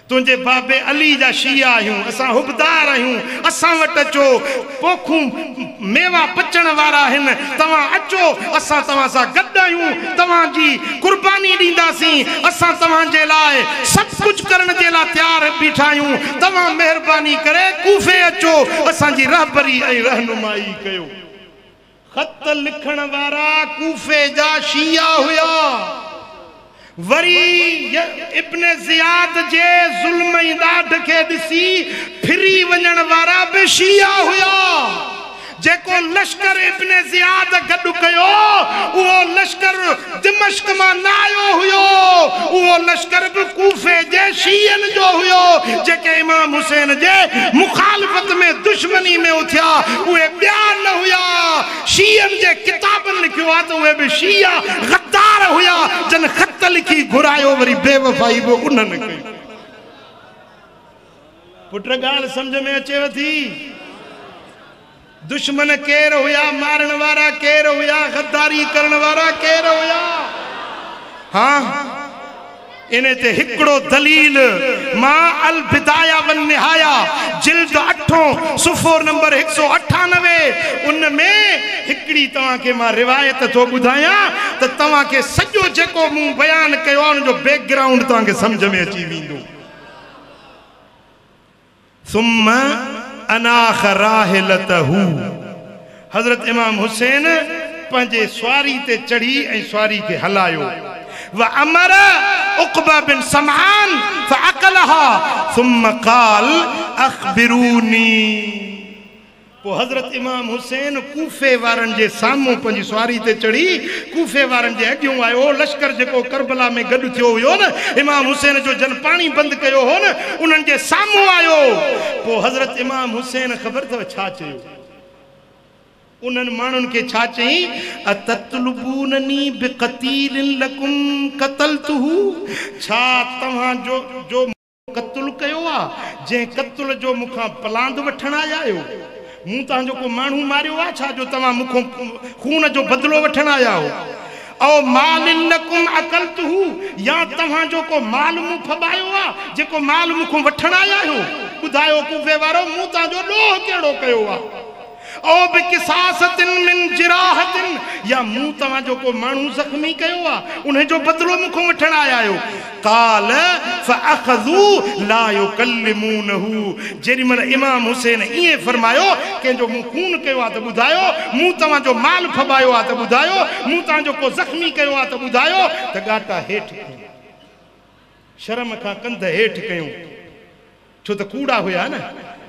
तुझे बाबे अली जा शिया आहियूं, असां हुबदार आहियूं, असां वटि अचो, पोखूं मेवा पचण वारा आहिनि, तव्हां अचो, असां तव्हां सां गॾु आहियूं, तव्हांजी कुर्बानी ॾींदासीं, असां तव्हांजे लाइ सभु कुझु करण जे लाइ तयारु बीठा आहियूं, तव्हां महिरबानी करे कूफे अचो, असांजी रहबरी ऐं रहनुमाई कयो। ख़त लिखण वारा कूफे जा शिया हुया। वरी इब्न ज़ियाद जे ज़ुल्म ऐं ॾाढ खे ॾिसी फिरी वञण वारा बि शिया हुया। जेको लश्कर इब्ने ज़ियाद गड्डु कयो वो लश्कर दिमश्क मां न आयो हुयो, वो लश्कर भी कूफे जे शीयन जो हुयो जेके इमाम हुसैन जे मुखालफत में दुश्मनी में उठिया उहे बयान न हुया। शीयन जे किताबन लिखियो आ तो उहे भी शिया गद्दार हुया जन खत लिखी घुरायो वरी बेवफाई वो उन्हनि कई। पुट गाल समझ में अचेव थी? दुश्मन केर हुया, मारण वारा केर हुया, गद्दारी करण वारा केर हुया? हाँ इन्हें ते हिकड़ो दलील मां अल बिदाया वन निहाया जिल्द 8 सुफ़ो नंबर 198 उनमें हिकड़ी तवा के मां रिवायत तो बुधाया तो तवा के सजो जेको मु बयान कयो उन जो बैकग्राउंड तवा के समझ में अची विंदो। सुम्मा अनाख राहिलतहू हजरत इमाम हुसैन पंजे स्वारी ते चढ़ी ए स्वारी के हलायो व अमर उक़बा बिन समआन फअकलहा सुम्मा क़ाल अख़बिरूनी। वो हजरत इमाम हुसैन कूफे वारन जे सामू पंजी स्वारी ते चढ़ी कूफे वारन जे अग्यों आयो लश्कर जेको करबला में गड थियो हुयो न इमाम हुसैन जो जन पानी बंद कयो हो न उनन जे सामू आयो। वो हजरत इमाम हुसैन खबर तो छा चयो उनन मानुन के छा चई अततलबूननी बिक़तीलिन लकुम क़तलतहू छा तवा जो कत्ल कयो आ जे कत्ल जो मुखा पलांद वठण आया मु तव्हांजो को माण्हू मारियो आ छा जो तव्हां मुखों खून जो बदलो वठण आया हो? औ मालिनकुम अकलतहू या तव्हांजो को माल मु फबायो आ जेको माल मुखों वठण आया हो? बुधायो कूफे वारो मु तव्हांजो ॾोह कहिड़ो कयो आ? ओ बिकिसासतिन मिन जिराहतिन या मु तव्हांजो को माण्हू ज़ख्मी कयो आ उन्हें जो बदलो मुखों वठण आया आयो? काल फअखज़ू ला युकल्लिमूनहू जेरी मन इमाम हुसैन इए फरमायो के जो मु खून कयो आ त बुधायो मु तवा जो माल फबायो आ त बुधायो मु ता जो को जख्मी कयो आ त बुधायो त गाटा हेठ शर्म का कंध हेठ कयो छो त कूड़ा हुया न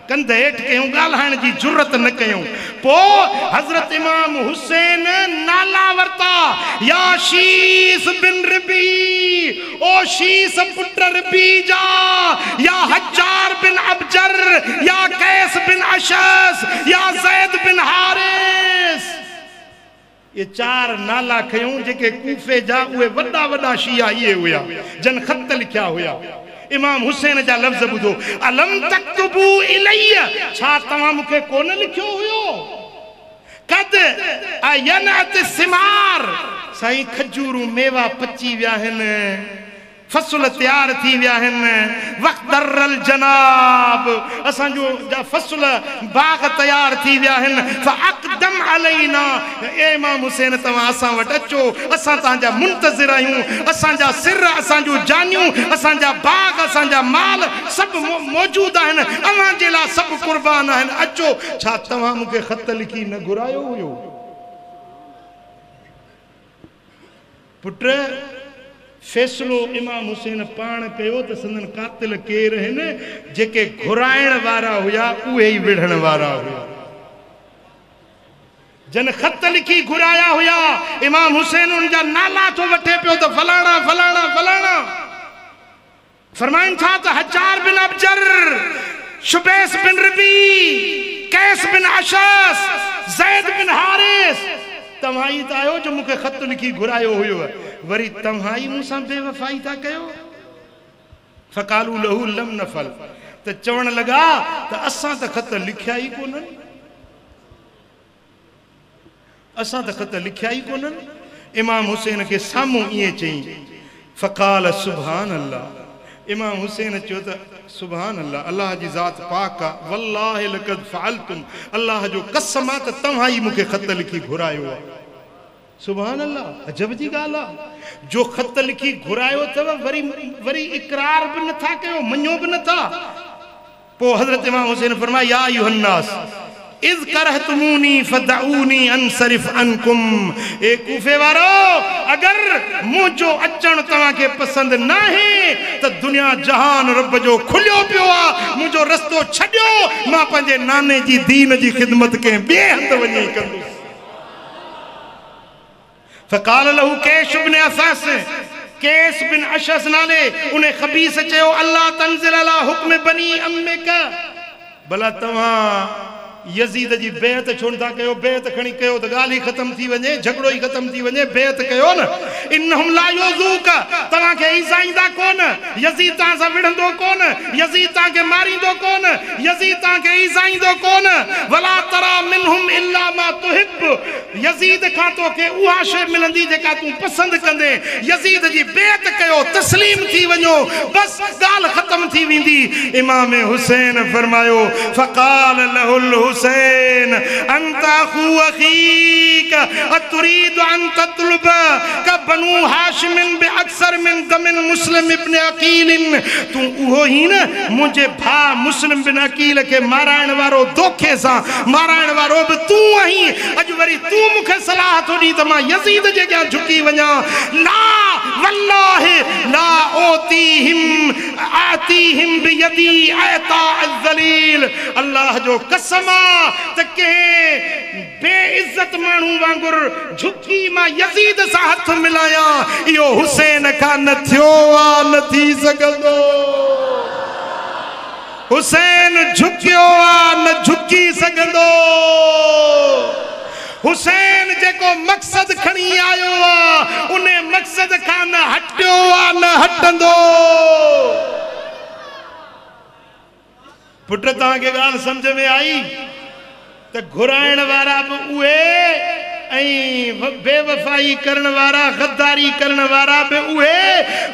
कंध हेठ कयूं गाल्हाइण जी जुरत न कयूं। पो हजरत इमाम हुसैन नाला वरता या शीस बिन रबी ओ शीस पुत्र रबी जा या हज्जार बिन अबजर या कैस बिन अशस या ज़ैद बिन हारिस ये 4 नाला खयूं जेके कूफे जा उहे वडा वडा शिया ये हुया जन खत लिखया हुया। इमाम हुसैन जा लफ्ज बुधो अलम तक्तबू इलैया छा तवा मुखे कोन लिखियो हुयो कद अयनत सिमार साईं खजूरू मेवा पची विया आहिनि फसल तैयार थी विया आहिनि वक़्तरल जनाब असांजो जा फसल बाग तैयार थी विया आहिनि फअक़दम अलैना ए इमाम हुसैन तव्हां असां वटि अचो असां तव्हांजा मुंतज़िर आहियूं असांजा सिर असांजो जानियूं असांजा बाग असांजा माल सभु मौजूद आहिनि अव्हां जे लाइ सभु क़ुर्बान आहिनि अचो छा तव्हां मूंखे ख़त लिखी न घुरायो हुयो? पुट फैसलो इमाम हुसैन पान कयो त संदन कातिल केर आहिनि जेके घुराइण वारा हुया उहे ई विढ़ण वारा हुया जन खत लिखी घुराया हुया। इमाम हुसैन उनजा नाला तो वठे पियो त फलाणा फलाणा फलाणा फरमाइन था त हज्जार बिन अबजर शुबैस बिन रबी कैस बिन अशस ज़ैद बिन हारिस तव्हां ई त आयो जो मूंखे खत लिखी घुरायो हुयो वरी तव्हां ई मूंसां बेवफ़ाई था कयो। फ़क़ालू लहू लम नफ़ल त चवण लगा त असां त खत लिखिया ई कोन्हनि असां त खत लिखिया ई कोन्हनि। इमाम हुसैन के साम्हूं ईअं चई फ़क़ाल सुभान अल्लाह इमाम हुसैन चयो त सुभान अल्लाह अल्लाह जी ज़ात पाक आहे वल्लाहि लक़द फ़अलतुम अल्लाह जो कसम आहे त तव्हां ई मूंखे खत लिखी घुरायो आहे। सुभान अल्लाह अजब जी ॻाल्हि आहे जो खत लिखी घुरायो अथव वरी वरी इकरार बि नथा कयो मञो बि नथा। पोइ हज़रत इमाम हुसैन फरमाया या अय्युहन्नास इज़ करहतुमूनी फदऊनी अनसरिफ अनकुम। ए कूफे वारो, अगर मुझो अचण तवा के पसंद ना है तो दुनिया जहान रब जो खुलियो पियो आ, मुझो रस्तो छड्यो, मां पंजे नाने जी दीन जी खिदमत के बे हंद वनी कंदुस। फकाल लहू कैश बिन असास, कैस बिन अशस नाले उन्हें खबीस चयो अल्लाह तंजिल अला हुक्म बनी अम्मे का, भला तवा यजीद जी बेत छोड़ था कयो, बेत खणी कयो तो गाली खत्म थी वने, झगड़ो ही खत्म थी वने, बेत कयो न। इन्नहुम ला युज़ूक, तवा के ईसाईंदा कोन, यजीद ता सा विढ़ंदो कोन, यजीद ता के मारींदो कोन, यजीद ता के ईसाईंदो कोन। वला तरा मिनहुम इल्ला मा तुहिब, यजीद खां तो के उहा शे मिलंदी जेका तू पसंद कंदे। यजीद जी बेत कयो, तस्लीम थी वञो, बस गाल खत्म थी वेंदी। इमाम हुसैन फरमायो फकाल लहुल हुसैन अंत अखू अखीक अतुरीद अन ततलुब का बनु हाशिम बे अक्सर मिन दमिन मुस्लिम इब्न अकील। तू उहो ही न मुझे भा मुस्लिम बिन अकील के मारायण वारो, धोखे सा मारायण वारो भी तू आही। अज वरी तू मुखे सलाह थोड़ी त मां यजीद जे क्या झुकी वञा। ला वल्लाहि ला आतीहिम बियदी आयता अज़लील। अल्लाह जो कसम तके बेइज्जत मानू वांगुर झुकी मां यजीद सा हाथ मिलाया, यो हुसैन का न थियो आ न थी सगंदो। हुसैन झुकियो आ न झुकी सगंदो। हुसैन जेको मकसद खणी आयो आ, उन्हें मकसद का न हटियो आ न हटंदो। पुट ता के गाल समझ में आई तो घुराइण वारा भी उहे, बेवफाई करण वारा, गद्दारी करण वारा भी उहे,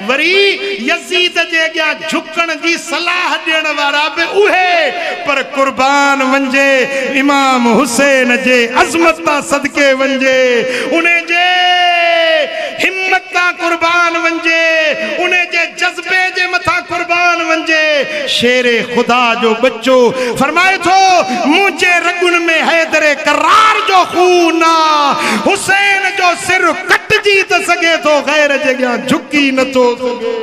वरी यजीद जे अॻियां झुकण जी सलाह ॾियण वारा भी उहे। पर कुर्बान वंजे इमाम हुसैन जे अज़मत तां सदके वंजे, उन्हें जे हिम्मत तां कुर्बान वंजे, उन्हें जे जज्बे जे मथा कुर्बान वंजे। शेरे खुदा जो बच्चो फरमाए थो मुझे रगुन में हैदरे करार जो खून आ। हुसैन जो सिर कटजी त सके तो गैर जगह झुकी न तो सके।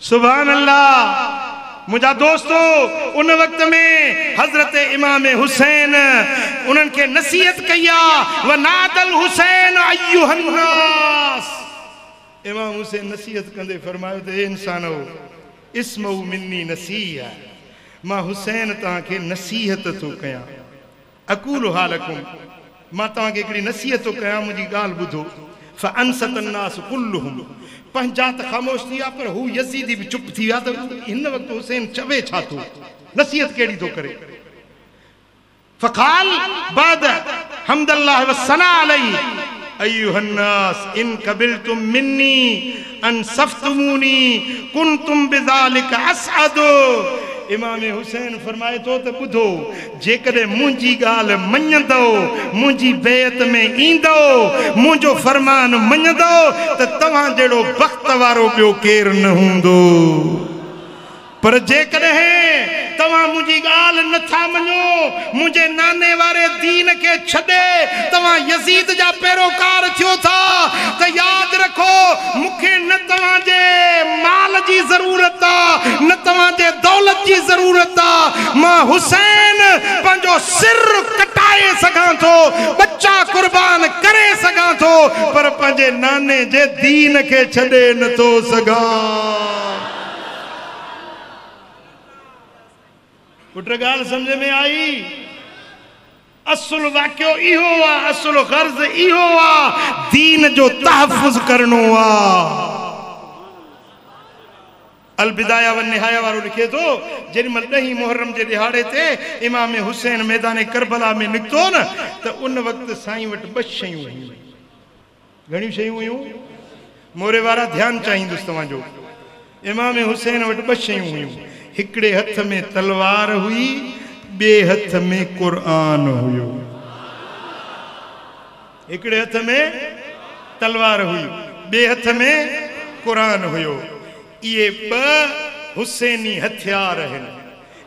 सुभान अल्लाह। मुझा दोस्तों, उन वक्त में हजरत इमाम हुसैन उन्हनि के नसीहत कया, व नादल हुसैन अय्युहन नास। इमाम हुसैन नसीहत कंदे फरमायो त इंसानो इस्मउ मिन्नी नसीहा, मां हुसैन तव्हां खे नसीहत थो कयां। अकूल हालकुम, मां तव्हां खे हिकिड़ी नसीहत थो कयां, मुंहिंजी ॻाल्हि ॿुधो। फअनसत अन्नास कुल्लुहुम, पंहिंजा त ख़ामोश थी विया, पर हू यज़ीदी भी चुप थी विया। त हिन वक़्तु हुसैन चवे छा थो, नसीहत कहिड़ी थो करे। फ़क़ाल बाद हम्दुलिल्लाह व सना अलैहि अय्युहन्नास इन क़बिलतुम मिन्नी अनसफ्तुमूनी कुन्तुम बिज़ालिका असअदु। इमाम हुसैन फरमाए तो त ॿुधो, जेकॾहिं मुंहिंजी ॻाल्हि मञंदो, मुंहिंजी बेत में ईंदो, मुंहिंजो फरमान मञंदो त तव्हां जहिड़ो बख़्त वारो ॿियो केरु न हूंदो। पर जेकॾहिं तव्हां मुंहिंजी ॻाल्हि नथा मञो, मुंहिंजे नाने वारे दीन खे छॾे तव्हां यज़ीद जा पैरोकार थियो था, त यादि रखो मूंखे न तव्हांजे माल जी ज़रूरत आहे, न तव्हांजे दौलत जी ज़रूरत आहे। मां हुसैन पंहिंजो सिर कटाए सघां थो, बच्चा कुर्बान करे सघां थो, पर पंहिंजे नाने जे दीन खे छॾे नथो सघां। पुट ॻाल्हि समझ में आई? असुल वाक़ियो इहो आहे, असुल गर्ज़ इहो आहे, दीन जो तहफ़ुज़ करणो आहे। अल बिदाया व निहाया वारो लिखे थो, जेॾीमहिल 10 मुहर्रम जे ॾिहाड़े ते इमाम हुसैन मैदान करबला में निकितो न, त उन वक़्तु साईं वटि 2 शयूं हुयूं। घणियूं शयूं हुयूं? मोरे वारा ध्यानु चाहींदुसि तव्हांजो। इमाम हुसैन वटि 2 शयूं हुयूं। हिकिड़े हथ में तलवार हुई, ॿिए हथ में क़ुरान हुयो। हिकिड़े हथ में तलवार हुई, ॿिए हथ में क़ुरान हुयो। ये 2 हुसैनी हथियार हैं।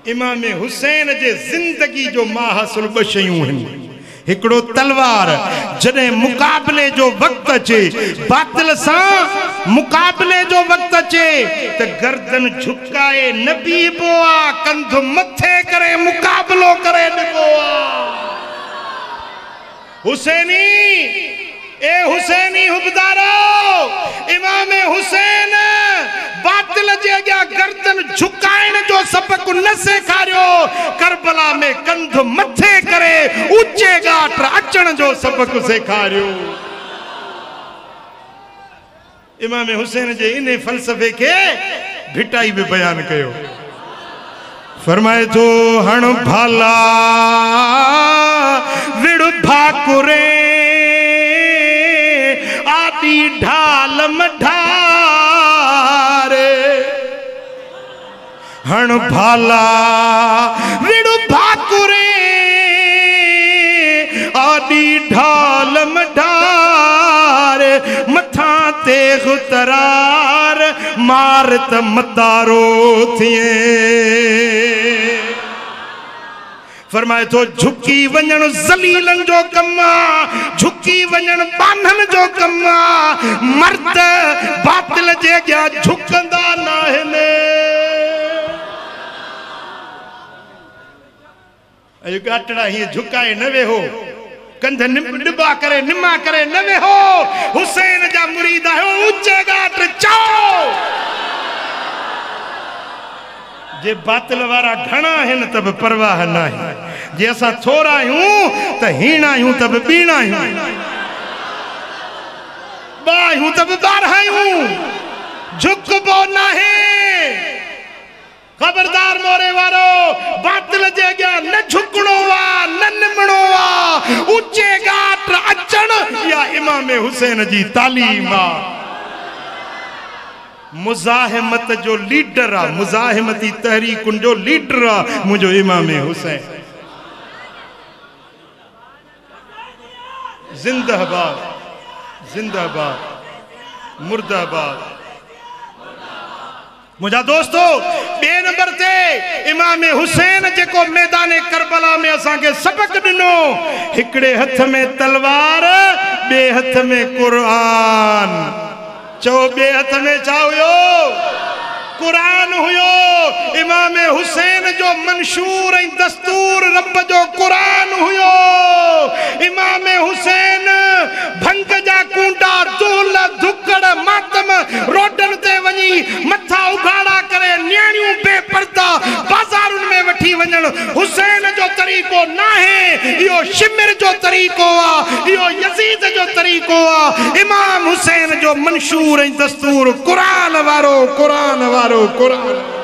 इमाम हुसैन जे जिंदगी जो माहसुल ब शयूं हैं। हिकड़ो तलवार जडे मुकाबले जो वक्त अचे, बातिल सा मुकाबले जो वक्त अचे त गर्दन झुकाए न बीबो आ, कंध मथे करे मुकाबलो करे निबो आ। हुसैनी ए हुसैनी हुबदारो, इमाम हुसैन बातिल जे अॻियां गर्दन झुकाइण जो सबक न सेखारियो, करबला में कंध मथे करे ऊंचे घाट अचण जो सबक सेखारियो। इमाम हुसैन जे इन फलसफे के भिटाई भी बयान कयो। फरमाए तो हण भाला विड़ भाकुरे आदि ढाल मढारे, हण भाला विड़ भाकुरे आदि ढाल मढारे, मथा ते गुतरार मारत मतारो थिए। फरमाए तो झुकी वञण ज़लीलन जो कम्मा, झुकी वञण बानन जो कम्मा, मर्द बातिल जे अॻियां झुकंदा नाहिनि। अॼु गाटड़ा हीअं झुकाए न वेहो, कंध निबा करे निमा करे न वेहो। हुसैन जा मुरीद आहियो, ऊंचे घाट चओ। जे बातिल वारा घणा आहिनि त बि परवाह न आहे, जे असां थोरा आहियूं त हीणा आहियूं त बि ॿीणा आहियूं, ॿ आहियूं त बि ॿारहां आहियूं, झुकबो नाहे। खबरदार मोरे वारो, बातिल जे अॻियां न झुकणो आ, न निमणो आ, ऊंचे घाट अचण या इमाम हुसैन जी तालीम आ। मुज़ाहिमत जो लीडर आ, मुज़ाहिमती तहरीकुन जो लीडर आ मुझो इमाम हुसैन। जिंदाबाद जिंदाबाद मुर्दाबाद। मुझा दोस्तों, बे नंबर ते इमाम हुसैन जेको मैदान करबला में असा के सबक दिनो, हिकड़े हथ में तलवार, बे हथ में कुरान। चो बे हथ में छा हुयो? कुरान हुयो। इमाम हुसैन जो मंशूर ऐं दस्तूर रब जो कुरान हुयो। इमाम हुसैन भंग जा कूंडा, दूल, धुकड़, मातम रोडन ते वनी मथा उघाड़ा करे न्याणियों बेपर्दा बाजारुन में वठी वञण हुसैन जो तरीको नाहे, इहो शिमिर जो तरीको आ, इहो यजीद जो तरीको आ। इमाम हुसैन जो मंशूर ऐं दस्तूर कुरान वारो, कुरान वारो, कुरान।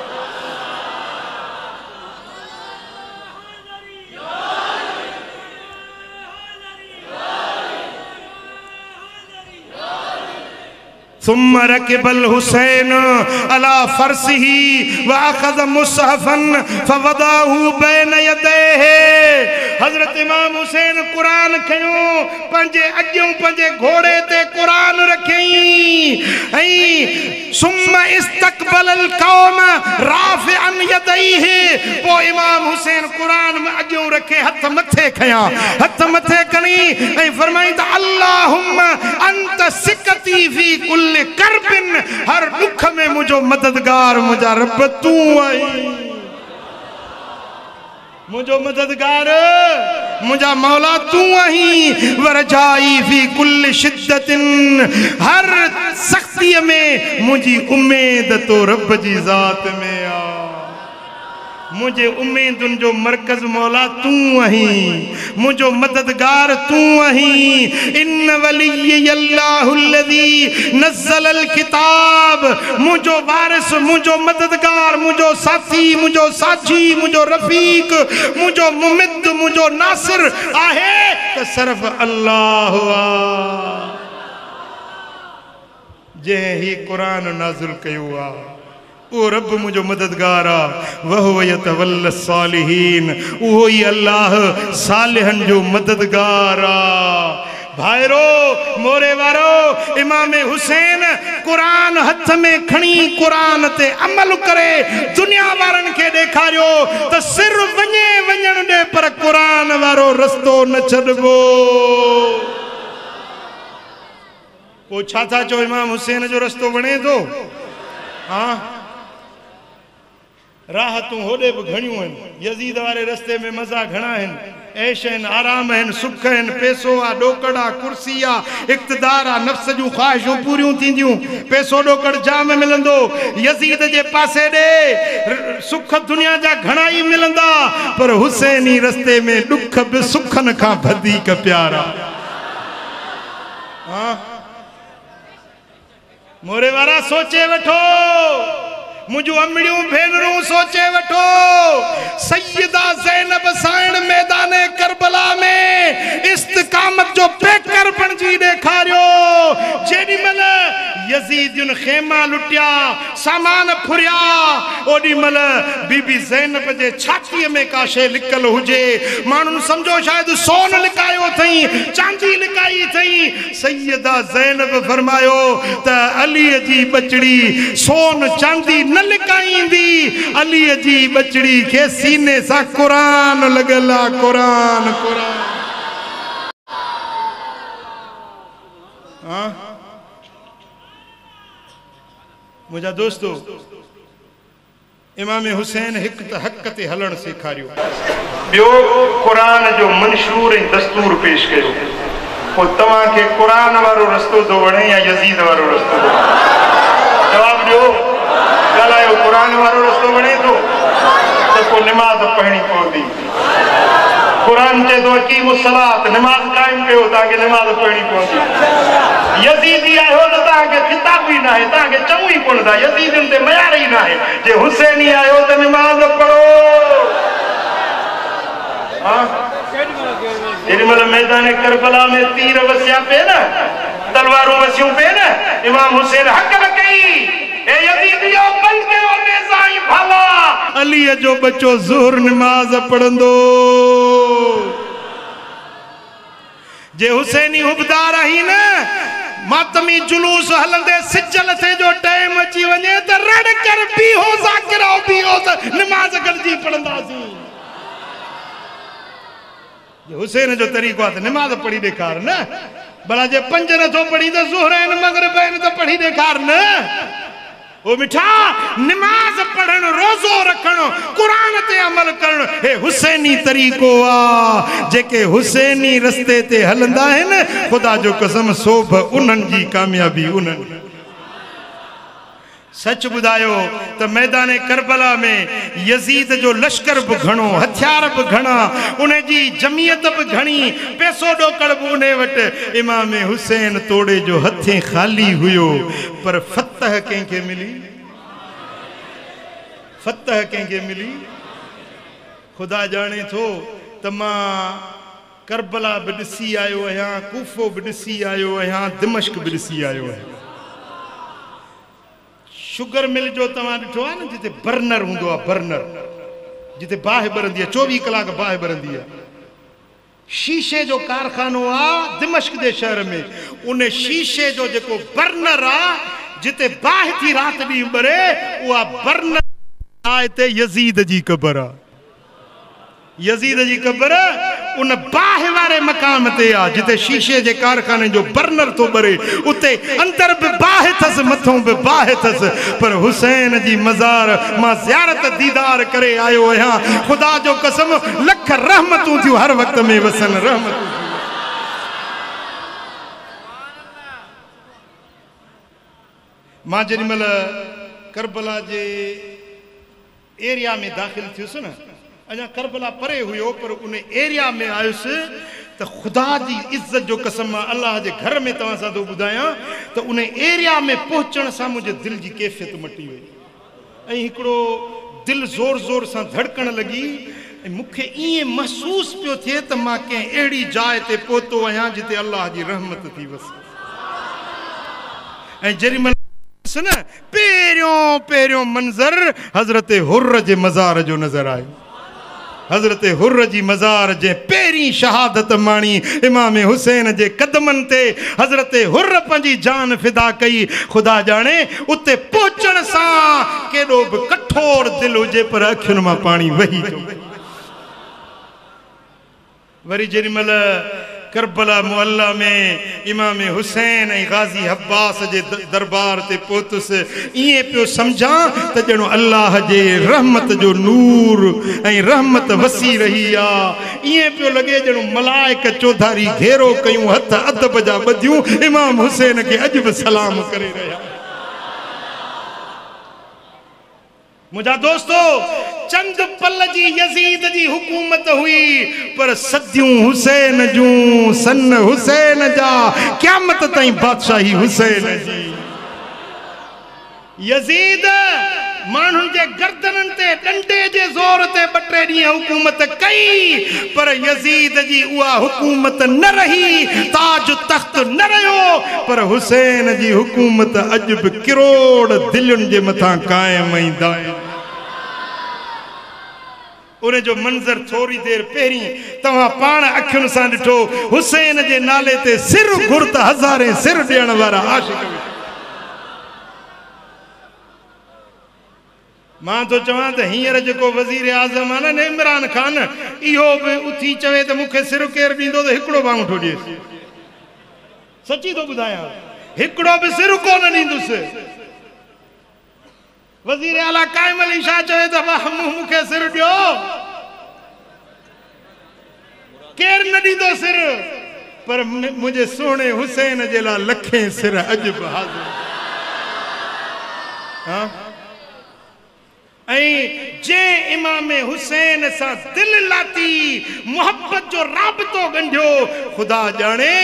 ثم ركب الحسين على فرسه واخذ مصحفا فوضعه بين يديه। हजरत इमाम हुसैन कुरान खयो, पंजे अगियों पंजे घोड़े ते कुरान रखई। ऐं सुम्मा इस्तकबल अलकौम राफिअन यदैहि। पो इमाम हुसैन कुरान में अगियों रखे हथ मथे खया, हथ मथे कनी ऐं फरमाई त अल्लाहुम्मा अंत सिकती फी कुल करबिन। हर दुख में मुझो मददगार मुझा रब तू आई, मुझो मददगार मुझा मौला तू आई। वरजाई फी कुल शिद्दतिन। हर सख्ती में मुझी उम्मीद तो रब जी जात में आ। मुझे उम्मीदुन जो मरकज मौला तू आही, मुझो मददगार तू आही। इन वली अल्लाहुल्लज़ी नज़्ज़लल किताब। मुझो वारिस, मुझो मददगार, मुझो साथी, मुझो साझी, मुझो रफीक, मुझो मुमिद, मुझो नासिर आहे त सिर्फ अल्लाह आ, जे ही कुरान नाज़िल कयो आ। ओ रब मुझो मददगार आ। वह यतवल्ल सालिहीन। उहो ही अल्लाह सालिहन जो मददगार आ। भाईरो मोरे वारो इमाम हुसैन कुरान हथ में खणी कुरान ते अमल करे दुनिया वारन के देखारियो तो सिर वने वणन दे पर कुरान वारो रस्तो न छडबो। वो छा था चो इमाम हुसैन जो रस्तो बने तो हाँ राहतूं होदे भी घणियूं आहिनि। यजीद वारे रस्ते में मज़ा घणा आहिनि, ऐश आहिनि, आराम आहिनि, सुख आहिनि, पैसो आ, ॾोकड़ आ, कुर्सी आ, इक़्तिदार आ, नफ़्स जूं ख़्वाहिशूं पूरियूं थींदियूं, पैसो ॾोकड़ जाम मिलंदो। यजीद जे पासे ॾे सुख दुनिया जा घणा ई मिलंदा, पर हुसैनी रस्ते में ॾुख बि सुखनि खां वधीक प्यारा। हाँ मोरे वारा सोचे वठो, मुझो अमड़ियों भेनरूं सोचे वठो, सैयदा ज़ैनब साइण मैदाने करबला में इस्तिकामत जो पेकर बणजी ॾेखारियो। जेॾी महिल यजीदियुनि खेमा लुटिया, सामान फुरिया, ओॾी महिल बीबी ज़ैनब जे छातीअ में का शइ लिकल हुजे, माण्हुनि सम्झो शायदि सोन लिकायो अथई, चांदी लिकाई अथई। सैयदा ज़ैनब फरमायो त अलीअ जी बचड़ी सोन चांदी न लिकाईंदी, अलीअ जी बचड़ी के सीने सा कुरान लगल आ, कुरान कुरान। हाँ मुझा दोस्तों, इमाम हुसैन हिक त हक ते हलण सेखारियो, ॿियो कुरान जो मंशूर ऐं दस्तूर पेश कयो। पोइ तव्हांखे कुरान वारो रस्तो थो वणे या यजीद वारो रस्तो? जवाब ॾियो, ॻाल्हायो। कुरान वारो रस्तो वणे थो त पोइ निमाज़ पढ़णी पवंदी। कुरान चए थो अकीमुस सलात, निमाज़ क़ाइम कयो, तव्हांखे निमाज़ पढ़णी पवंदी। यजीदी आहियो त तव्हांखे किताब ई न आहे, तव्हांखे चङो ई कोन था, यजीदियुनि ते मयार ई न आहे। जे हुसैनी आहियो त निमाज़ पढ़ो। जेॾीमहिल मैदान करबला में तीर वसिया पे न, तलवारूं वसियूं पे न, इमाम हुसैन हक न कई, ए यजीदियो बंद कयो नेज़ाई भला, अलीअ जो बच्चो ज़ोहर निमाज़ पढ़ंदो। जे हुसैनी हुबदार आही न, मातमी जुलूस हलंदे सिजल थे जो टाइम अची वञे त रड़ कर बीहो ज़ाकिरो बीहो त निमाज़ गॾिजी पढ़ंदासीं। हुसैन जो तरीक़ो आहे त निमाज़ पढ़ी ॾेखार न, भला जे पंज नथो पढ़ी त ज़ोहर आहिनि, मग़रिब आहिनि त पढ़ी ॾेखार न। ओ मिठा, निमाज़ पढ़ण, रोज़ो रखण, कुरान ते अमल करण, हे हुसैनी तरीक़ो आ। जेके हुसैनी रस्ते ते हलंदा आहिनि, ख़ुदा जो कसम सोभ उन्हनि जी कामयाबी उन्हनि। सच ॿुधायो त मैदान करबला में यजीद जो लश्कर भी घणो, हथियार भी घणा, उन जी जमियत भी घणी, पैसो ॾोकड़ भी उन वटि। इमाम हुसैन तोड़े जो हथे खाली हुयो, पर फतह कंहिंखे मिली? फतह कंहिंखे मिली? ख़ुदा ॼाणे थो त मां करबला भी ॾिसी आयो आहियां, कूफो भी ॾिसी आयो आहियां, दिमश्क भी ॾिसी आयो आहियां। शुगर मिल जो तव्हां ॾिठो आहे न, जिते बर्नर हूंदो आहे, बर्नर जिते बाहि ॿरंदी आहे, 24 कलाक बाहि ॿरंदी आहे। शीशे जो कारखानो आहे दिमश्क जे शहर में, उन शीशे जो जेको बर्नर आहे, जिते बाहि थी राति ॾींहुं ॿरे, उहा बर्नर आहे हिते यजीद जी क़बर आहे। यजीद जी क़बर उन बाहि वारे मकाम ते आहे, जिते शीशे जे कारखाने जो बर्नर थो ॿरे, उते अंदर भी बाहि अथसि, मथों भी बाहि अथसि। पर हुसैन जी मज़ार मां ज़ियारत दीदार करे आयो आहियां, ख़ुदा जो कसम लख रहमतूं थियूं हर वक़्त में वसन, रहमतूं। मां जेॾीमहिल करबला जे एरिया में दाख़िल थियुसि न, अञा करबला परे हुयो, पर उन एरिया में आयुसि त ख़ुदा जी इज़्ज़त जो कसम, अल्लाह जे घर में तव्हां सां थो ॿुधायां त उन एरिया में पहुचण सां मुंहिंजे दिलि जी कैफ़ियत मटी वई, ऐं हिकिड़ो दिलि ज़ोर ज़ोर सां धड़कण लॻी, ऐं मूंखे ईअं महसूसु पियो थिए त मां कंहिं अहिड़ी जाइ ते पहुतो आहियां जिते अल्लाह जी रहमत थी वसे। ऐं जेॾीमहिल न पहिरियों पहिरियों मंज़र हज़रत हुर्र जे मज़ार जो नज़र आयो। हजरत हुर्र जी मज़ार जे पेरी शहादत माणी इमाम हुसैन जे कदमन ते हजरत हुर्र पंजी जान फिदा कई। खुदा जाने उते पहुंचण सां केडो भी कठोर दिल हुजे पर अखियुनि मां पानी वही जो। वरी जेॾीमहिल करबला मुअल्ला में इमाम हुसैन ऐं गाज़ी अब्बास जे दरबार ते पहुतुस, इएं पियो समझा त ॼणो अल्लाह जे रहमत जो नूर ऐं रहमत वसी रही आ। इएं पियो लॻे ॼणो मलाइक चौधारी घेरो कयूं, हथ अदब जा ॿधियूं, इमाम हुसैन खे अॼु बि सलाम करे रहिया। मुझा दोस्तों, चंद पल जी यजीद जी हुकूमत हुई पर सदियों हुसैन जूं, सन हुसैन जा, क़यामत ताईं बादशाही हुसैन जी। यजीद मानुन जे गर्दनन ते डंडे जे जोर ते 2-3 ॾींहं हुकूमत कई पर यजीद जी उहा हुकूमत न रही, ताज तख्त न रहियो, पर हुसैन जी हुकूमत अॼु बि करोड़ दिलुनि जे मथां कायम ऐं दायम। उन जो मंजर थोड़ी देर पहिरीं तव्हां पाण अखियुनि सां ॾिठो। हुसैन जे नाले ते सिर घुर्त हज़ारे सिर ॾियण वारा आशिक। मां तो चवां त हींअर जेको वज़ीर आज़म आहे न इमरान खान, इहो बि उथी चवे त मूंखे सिर केरु ॾींदो त हिकिड़ो बि अंगूठो ॾिएसि। सची थो ॿुधायां, हिकिड़ो बि सिर कोन ॾींदुसि। वज़ीर आला काइम अली शाह चवे त वाह मूंखे सिर ॾियो, केरु न ॾींदो सिर, पर मुंहिंजे सोणे हुसैन जे लाइ लखें सिर अॼु बि हाज़िर। ऐं जे इमाम हुसैन सां दिल लाती, मोहब्बत जो राबतो गंढियो, खुदा जाने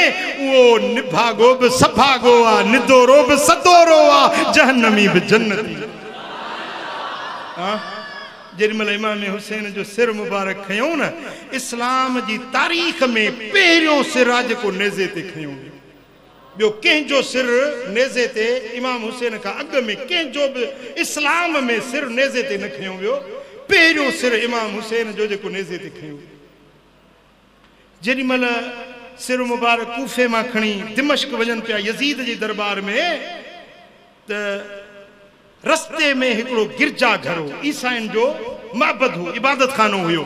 उहो निभागो बि सभागो आ, निदोरो बि सदोरो आ, जहन्नमी बि जन्नती। जेॾीमहिल इमाम हुसैन जो सिर मुबारक खयूं न, इस्लाम जी तारीख़ में पहिरियों सिर आहे जेको नेज़े ते खयूं। ॿियो कंहिंजो सिर नेज़े ते इमाम हुसैन खां अॻु में कंहिंजो बि इस्लाम में सिर नेज़े ते न खयूं वियो। पहिरियों सिर इमाम हुसैन जो जेको नेज़े ते खयूं। जेॾीमहिल सिर मुबारक कूफे मां खणी दिमश्क वञनि पिया यज़ीद जे दरबार में, त रस्ते में हिकिड़ो गिरजा घर हो, ईसाइन जो माबद हो, इबादत खानो हुयो।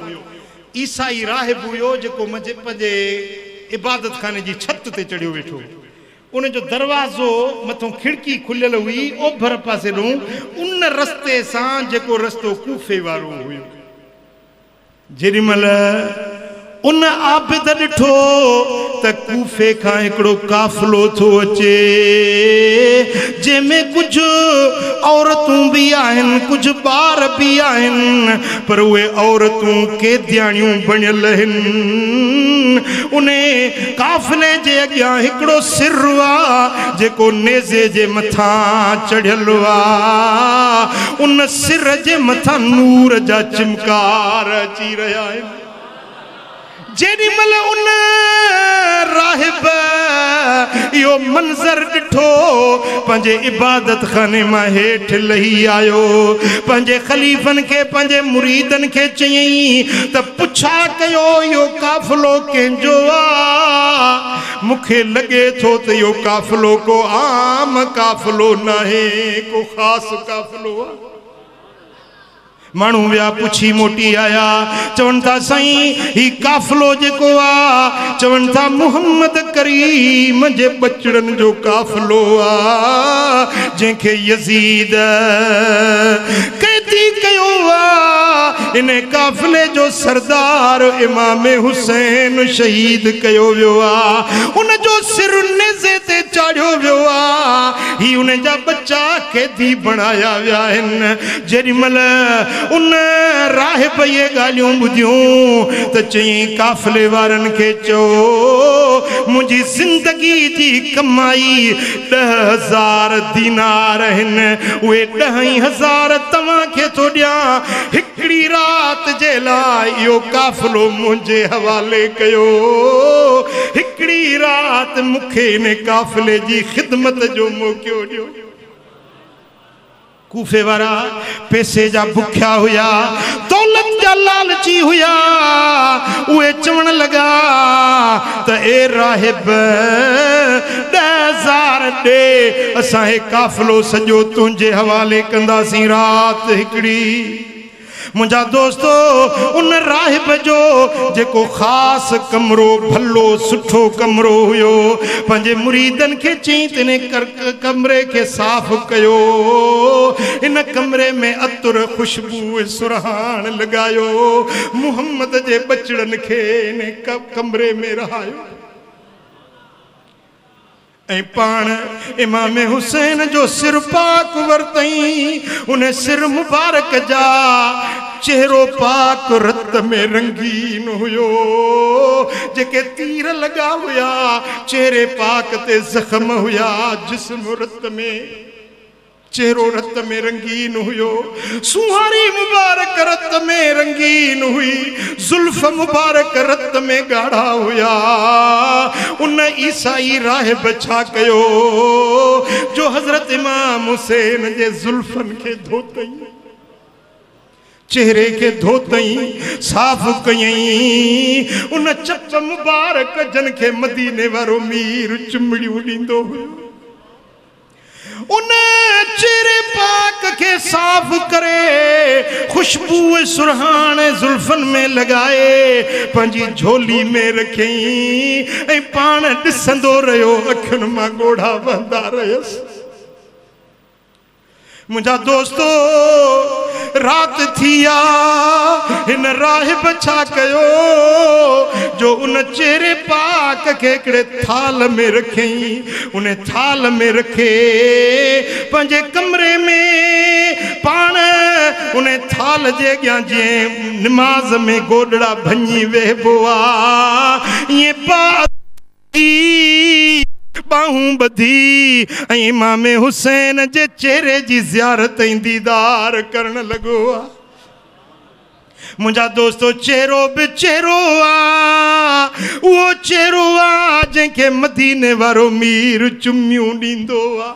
ईसाई राहिब हुयो जेको पंहिंजे इबादत खाने जी छत ते चढ़ियो वेठो। उन जो दरवाज़ो मथों खिड़की खुलियल हुई ओभर पासे ॾों, उन रस्ते सां जेको रस्तो कूफे वारो हुयो। जेॾीमहिल उन आबिद ॾिठो त कूफे खां हिकिड़ो काफ़िलो थो अचे, जंहिंमें कुझु औरतूं बि आहिनि, कुझु ॿार बि आहिनि, पर उहे औरतूं कैदियाणियूं बणियल आहिनि। उन काफ़िले जे अॻियां हिकिड़ो सिर आहे जेको नेज़े जे मथां चढ़ियल आहे। उन सिर जे मथां नूर जा चिमकार अची रहिया आहिनि। जेॾीमहिल उन राहिब इहो मंज़र ॾिठो, पंहिंजे इबादत खाने मां हेठि लही आयो, पंहिंजे ख़लीफ़नि खे, पंहिंजे मुरीदनि खे चयईं त पुछा कयो इहो काफ़िलो कंहिंजो आहे। मूंखे लॻे थो त इहो काफ़िलो को आम काफ़िलो नाहे, को ख़ासि काफ़िलो आहे। माण्हू विया पुछी मोटी आया, चवनि था साईं ही काफ़िलो जेको आहे, चवनि था मुहम्मद करीम जे बचड़नि जो काफ़िलो आहे, जंहिंखे यज़ीद कैदी कयो आहे। इन काफ़िले जो सरदार इमाम हुसैन शहीद कयो वियो आहे, उन जो सिर नेज़े ते चाढ़ियो वियो आहे। ही उन जा बच्चा कैदी बणाया विया आहिनि। जेॾीमहिल उन राहिब ये ॻाल्हियूं ॿुधियूं त चयईं काफ़िले वारनि खे चओ मुंहिंजी ज़िंदगी जी कमाई 10,000 दीनार आहिनि, उहे 10,000 तव्हांखे थो ॾियां। हिकिड़ी राति जे लाइ इहो काफ़िलो मुंहिंजे हवाले कयो, हिकिड़ी राति मूंखे इन काफ़िले जी ख़िदमत जो मौक़ो ॾियो। कूफे वारा पैसे जा भुख्या हुया, दौलत जा लालची हुया, उहे चवण लगा त ए राहिब 10,000 दे, असां हे काफिलो सॼो तुंहिंजे हवाले कंदासीं रात हिकड़ी। मुंहिंजा दोस्तो उन राहिब जो जेको ख़ास कमरो भलो सुठो कमरो हुयो, पंहिंजे मुरीदनि खे चई त इन कमरे खे साफ़ कयो, इन कमरे में अतुर खुशबू सुरहान लॻायो, मुहम्मद जे बचड़नि खे इन कमरे में रहायो। ऐं पाण इमाम हुसैन जो सिर पाक वरतई, उन सिर मुबारक जा चेहरो पाक रत में रंगीन हुयो, जेके तीर लगा हुया चेहरे पाक ते जख्म हुया, जिस्म रत में, चेहरो रत में रंगीन हुयो, सुहारी मुबारक रत में रंगीन हुई, जुल्फ मुबारक रत में गाढ़ा हुया। उन ईसाई राहिब छा कयो जो हजरत इमाम हुसैन जे जुल्फन के धोतई, चेहरे के धोतई, साफ कयई। उन चप मुबारक जन के मदीने वारो मीर चुमड़ियूं ॾींदो हुयो, उन चेहरे पाक के साफ करे, खुशबू सुरहान जुल्फन में लगाए, पंहिंजी झोली में रखई ऐं पाण ॾिसंदो रहियो, अखियुनि मां ॻोढ़ा वहंदा रहियसि। मुंहिंजा दोस्तो रात थिया, हिन राहिब छा कयो जो उन चेहरे पाक के हिकिड़े थाल में रखई, उन थाल में रखे पंहिंजे कमरे में, पाण उन थाल जे अॻियां जीअं निमाज़ में गोॾड़ा भञी वेहबो आ, ईअं बाहूं बधी ऐं इमाम हुसैन जे चेहरे जी ज़ियारत ऐं दीदार करण लॻो आ। मुंहिंजा दोस्तो चेहरो बि चेहरो आ, उहो चेहरो आ जंहिंखे मदीने वारो मीर चुमियूं ॾींदो आ।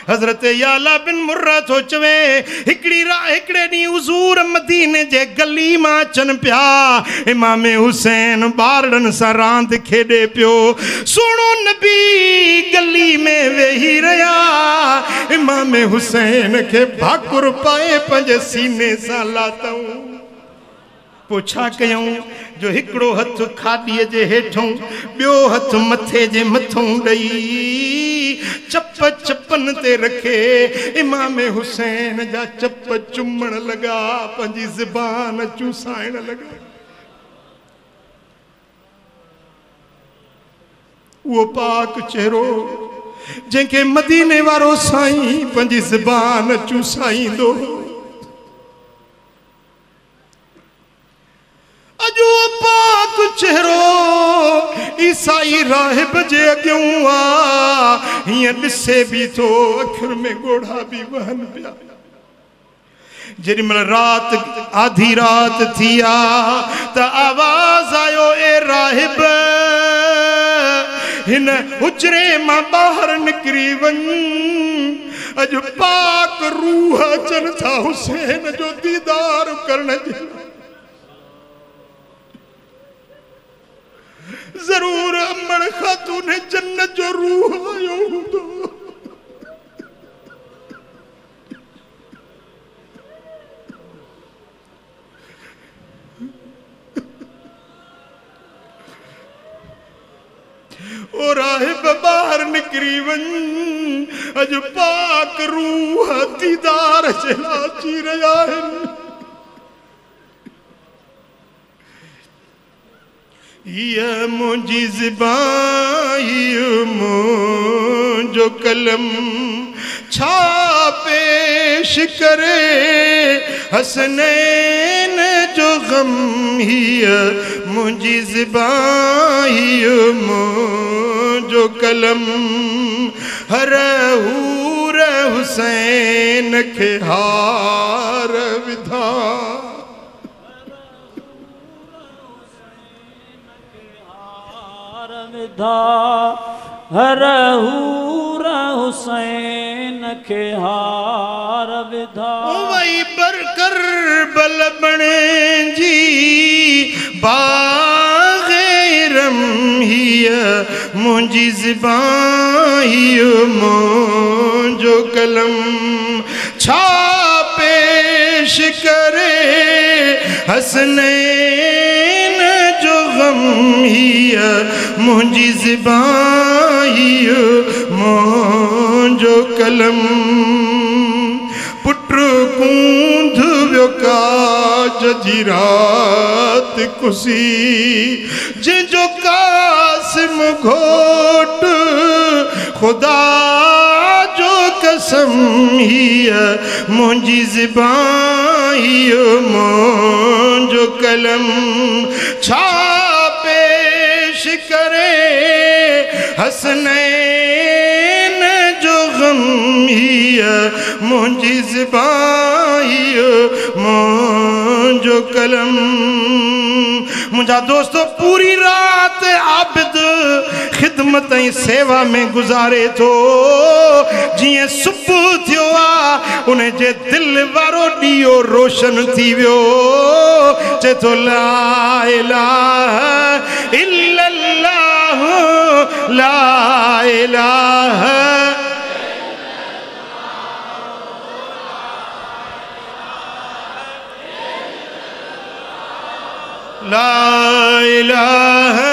हज़रत याला बिन मुर्रा थो चवे, हिकिड़े ॾींहुं हुज़ूर मदीने जे गली मां अचनि पिया, इमाम हुसैन ॿारनि सां रांदि खेॾे पियो, सुहिणो नबी गली में वेही रहिया, इमाम हुसैन खे भाकुर पाए पंहिंजे सीने सां लाथऊं। पोइ छा कयूं जो हिकिड़ो हथु खाॾीअ जे हेठों, ॿियो हथु मथे जे मथों ॾेई चप चपन ते रखे, इमाम हुसैन जा चप चुमण लगा, पंहिंजी ज़बान चूसाइण लगा। वो पाक चेहरो जंहिंखे मदीने वारो साईं पंहिंजी ज़बान चूसाईंदो, अजो पाक चेहरो ईसाई राहिब जे अॻियों आ, हीअं ॾिसे बि थो, अखियुनि में ॻोढ़ा बि वहन पिया। जेॾीमहिल रात आधी रात थी आ त आवाज़ आयो, ए राहिब हिन हुजरे मां ॿाहिरि निकिरी वञ, अॼु पाक रूह अचनि था हुसैन जो दीदार करण जे। जरूर अमर खातून जन्नत जो रूह आयो हूंदो। ओ राहिब ॿाहिरि निकिरी वञ, अॼु पाक रूह दीदार जे लाइ अची रहिया आहिनि। ये मुझी ज़बान, ये मुझो कलम छा पेश करे हसनैन जो गम, ये मुझी ज़बान, ये मुझो कलम हर हूर हुसैन के हार विधा। हर हूर हुसैन के हार विधा वही पर करबल बने जी बाग़रम हिया मुंजी ज़बाहियो मुंजो कलम छा पेश करे हसनैन जो गम हिया मुंजी ज़बाहियो मुंजो कलम पुट कूंध व्यो काज जी रात कुसी जो कासिम घोट खुदा जो कसम हिया मुंजी ज़बाहियो मुंजो कलम छा पेश करे हसनैन जो गम हिया मुंजी ज़बाहियो मुंजो कलम मुझा दोस्तों पूरी रात आबिद खिदमत ऐं सेवा में गुजारे थो जिए सुबुह थियो आ उन जे दिल वारो ॾीओ रोशन थी वियो चे तो ला इलाहा इल्लल्लाह ला इलाहा ला इलाहा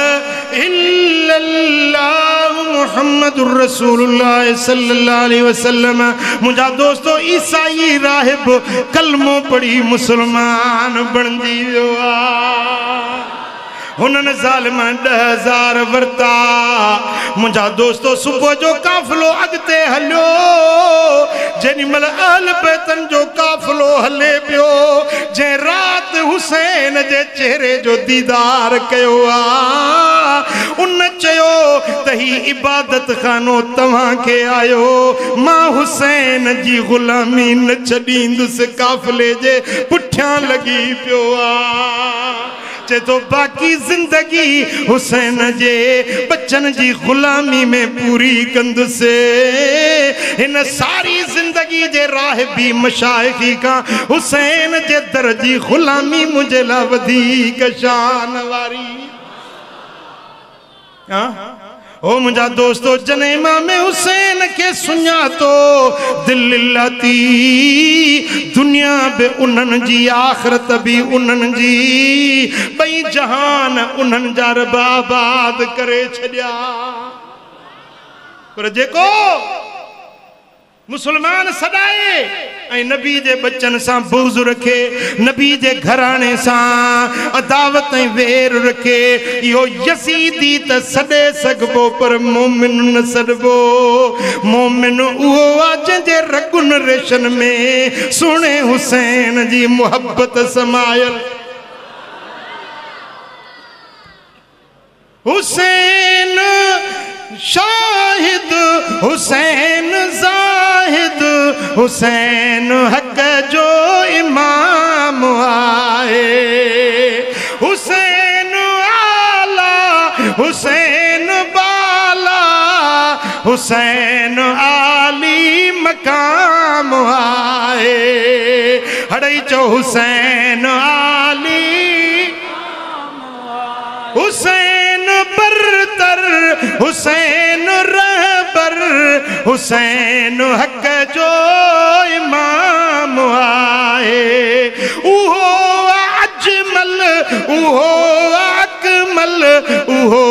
इल्लल्लाह मुहम्मदुर रसूलुल्लाह सल्लल्लाहु अलैहि वसल्लम मुझा दोस्तों ईसाई राहिब कलमो पढ़ी मुसलमान बणदी वियो आ हुनन ज़ालिम 10,000 वरता मुझा दोस्तों सुबह जो काफिलो अगते हलियो जेनी मल अहल बैतन जो काफिलो हले पियो जे रात हुसैन जे चेहरे जो दीदार कयो आ उन चयो तही इबादत खानो तव्हां के आयो मां हुसैन जी गुलामी न छडींदुस काफिले जे पुठियां लगी पियो आ चे तो बाकी जिंदगी हुसैन जे बच्चन जी गुलामी में पूरी कंदुसे इन सारी जिंदगी जे राहिबी मशाइखी का हुसैन जे दर जी गुलामी मुझे ला वधीक शान वारी ओ मुझा दोस्तों जने इमाम हुसैन के सुञा तो दिल लाती दुनिया बे उन्हन जी आखिरत भी उन्हन जी बई जहान उन्हन जा रब आबाद करे छड़िया पर जेको मुसलमान सदाए ऐं नबी जे बच्चन सां बुग़्ज़ रखे नबी जे घराणे सां अदावत ऐं वेर रखे इहो यसीदी त सॾे सघिबो पर मोमिन न सॾिबो मोमिन उहो आहे जंहिंजे रगुन रेशन में सुहिणे हुसैन जी मुहबत समायल हुसैन शाहिद हुसैन जाहिद हुसैन हक जो इमाम आए हुसैन आला हुसैन बाला हुसैन आली मकाम आए हड़ई चो हुसैन आली हुसैन बरतर हुसैन रहबर हुसैन हक जो इमाम आए उहो अजमल उहो अकमल उहो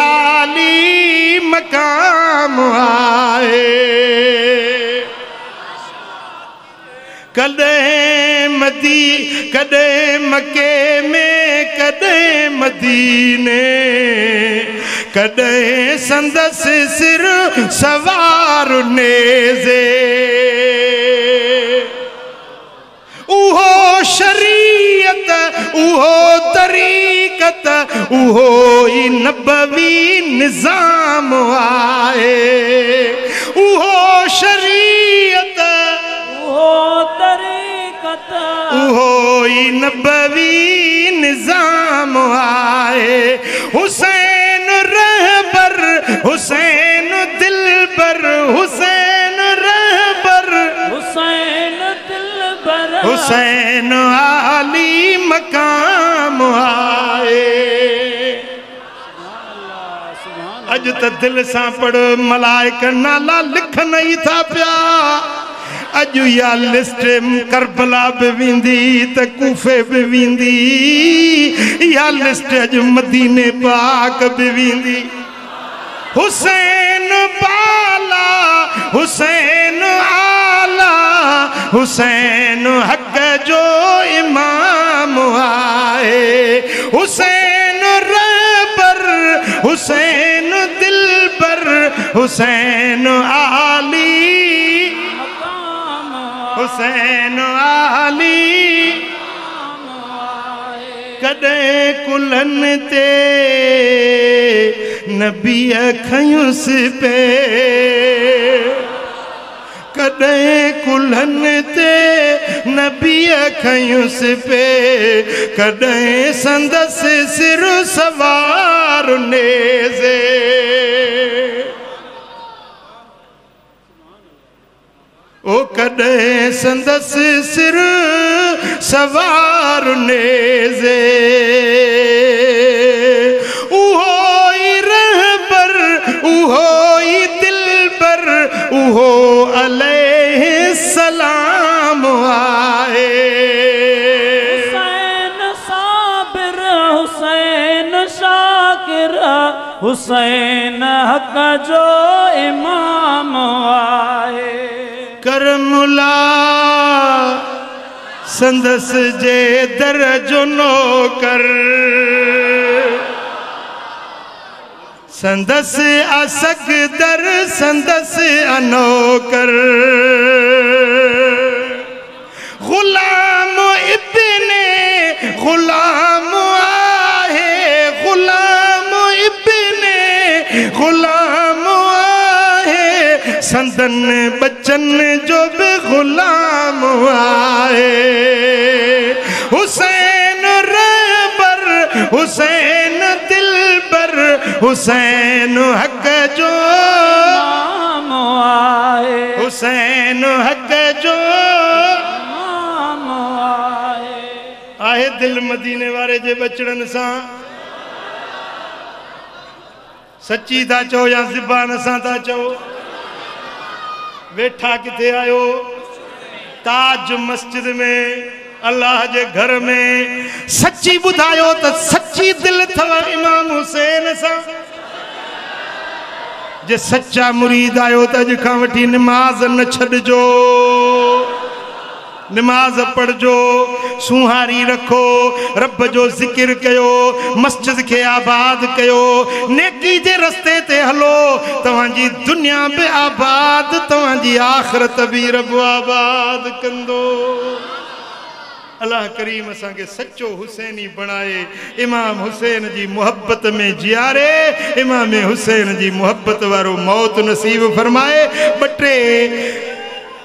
आली मकाम आए कदे मके में कदे मदीने कदे संदस सिर सवार नेज़े उहो शरीयत उहो तरीक़त उहो ई नबवी निज़ाम आए उहो शरीयत उहो तरीक़त उहो ई नबवी निज़ाम आए हुसैन रहबर हुसैन दिलबर हुसैन रह हुसैन आली मकाम आए। अज तो दिल सा पढ़ मलाइक नाला लिखन ही था प्या। अजु या लिस्ट करबला भी विंदी त कूफे भी विंदी, या लिस्ट अज मदीने पाक भी विंदी। हुसैन बाला हुसैन आला हुसैन हक जो इमाम आए। हुसैन रहबर हुसैन दिलबर हुसैन आली हुसैन आली। कदे कुलन ते नबी खयुस पे, कदे कुलन ते नबी खयुस पे, कदे संदस सिर सवार नेज़े। ओ कदे संदस सिर सवार नेज़े। उहोई रहबर उहोई दिलबर उहो अलैहि सलाम आए। हुसैन साबिर हुसैन शाकिर हुसैन हक जो इमाम आए। करमुला संदस जे दरजो नौकर, संदस असक दर संदस अनौकर। गुलाम इब्ने गुलाम आहे, गुलाम इब्ने गुलाम आहे, संदन बच्चन जो भी गुलाम आए। हुसैन रहबर हुसैन दिलबर हुसैन हक जो इमाम आए। हुसैन हक जो इमाम आए। आहे दिल मदीने वाले जे बचड़न सा सच्ची था चो या ज़बान सा था चो। वेठा किथे आयो? ताज मस्जिद में अल्लाह जे घर में। सच्ची बुधायो तो सच्ची दिल थवा इमाम हुसैन सा। जे सच्चा मुरीद आयो तो अज खां वठी नमाज न छड़जो, नमाज पढ़जो, सुहारी रखो, रब जो जिक्र कयो, मस्जिद के आबाद कयो, नेकी जे रस्ते ते हलो। तवांजी दुनिया बि आबाद, तवांजी आखिरत भी रब आबाद कंदो। अल्लाह करीम असां के सच्चो हुसैनी बनाए, इमाम हुसैन जी मोहब्बत में जियारे, इमाम हुसैन जी मोहब्बत वारो मौत नसीब फरमाए।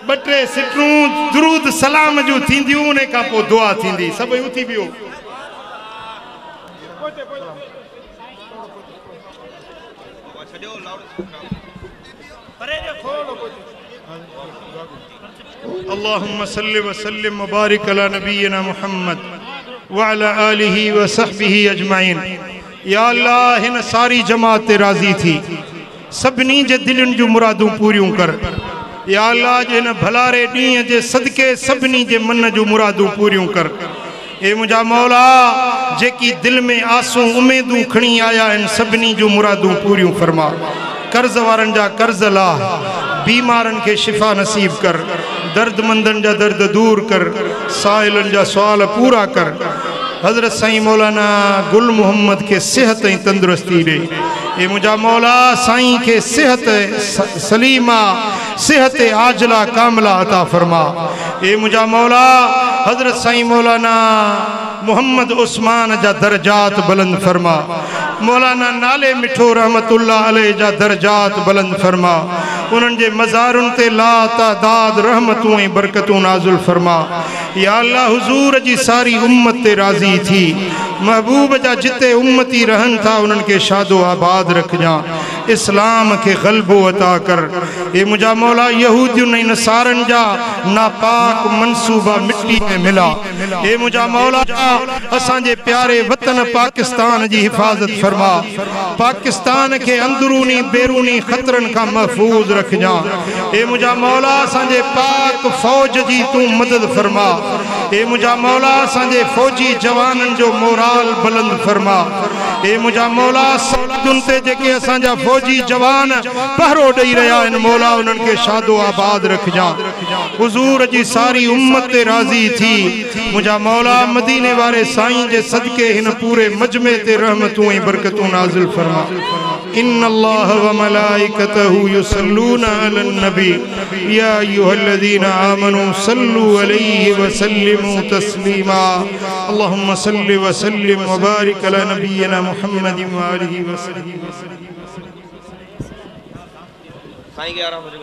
बटे सिटूं दुरूद सलाम जो थींदियूं, उन खां पोइ दुआ थींदी। सब उथी बियो। अल्लाहुम्मा सल्लि व सल्लिम व बारिक अला नबीना मुहम्मद व अला आलिहि व सहबिहि अजमाइन। या अल्लाह हिन सारी जमात ते राज़ी थी, सभिनी जे दिलनि जूं मुरादूं पूरियूं कर। या अल्लाह जे न भलारे ॾींहं जे सदके सभिनी जे मन जूं मुरादूं पूरियूं कर। ए मुंहिंजा मौला, जेकी दिल में आसूं उमेदूं खणी आया आहिनि, सभिनी जूं मुरादूं पूरियूं फरमा। कर्ज़ वारनि जा कर्ज़ लाह, बीमारनि खे शिफ़ा नसीब कर, दर्दमंदनि जा दर्द दूर कर, साइलनि जा सुवाल पूरा कर। हज़रत साईं मौलाना गुल मोहम्मद के सेहत ऐं तंदुरुस्ती ॾे। ए मुंहिंजा मौला, साईं के सेहत सलीमा, सेहत आजला कामला अता फरमा। ए मुंहिंजा मौला, हज़रत साईं मौलाना मोहम्मद उस्मान जा दर्जात बुलंद फरमा। मौलाना नाले मिठो रहमतुल्लाह अलैह जा दर्जात बुलंद फरमा। उन्हनि जे मज़ारुनि ते ला तादाद रहमतूं ऐं बरकतूं नाज़िल फरमा। या अल्लाह, हुज़ूर जी सारी उम्मत ते राज़ी थी। महबूब जा जिते उम्मती रहनि था, उन्हनि खे शादो आबाद रखजां। इस्लाम के गलबो अता कर। ए मुझा मौला यहूदियों ने नसारन जा नापाक मंसूबा मिट्टी में मिला। ए मुझा मौला असांजे प्यारे वतन पाकिस्तान जी हिफाजत फरमा। पाकिस्तान के अंदरूनी बैरूनी खतरन का महफूज रख जा। ए मुझा मौला असांजे पाक फौज जी तू मदद फरमा। ए मुझा मौला असांजे फौजी जवानन जो मोराल बुलंद फरमा। ए मुझा मौला सरहदुन ते जेके असांजा फौजी जवान पहरो ॾेई रहिया आहिनि मौला उन्हनि खे शादो आबाद रखजा। हुजूर जी सारी उम्मत ते राज़ी थी। मुझा मौला मदीने वारे साईं जे सदके हिन पूरे मजमे ते रहमतूं ऐं बरकतूं नाज़िल फरमा। इन्नल्लाह व मलाइकतहु युसल्लूना अलन नबी या अय्युहल्लज़ीना आमनू सल्लू अलैहि व सल्लिमू तस्लीमा। अल्लाहुम्मा सल्लि व सल्लिम व बारिक अला नबिय्यिना मुहम्मदिन व आलिहि व सल्लम। साईं 11 बजे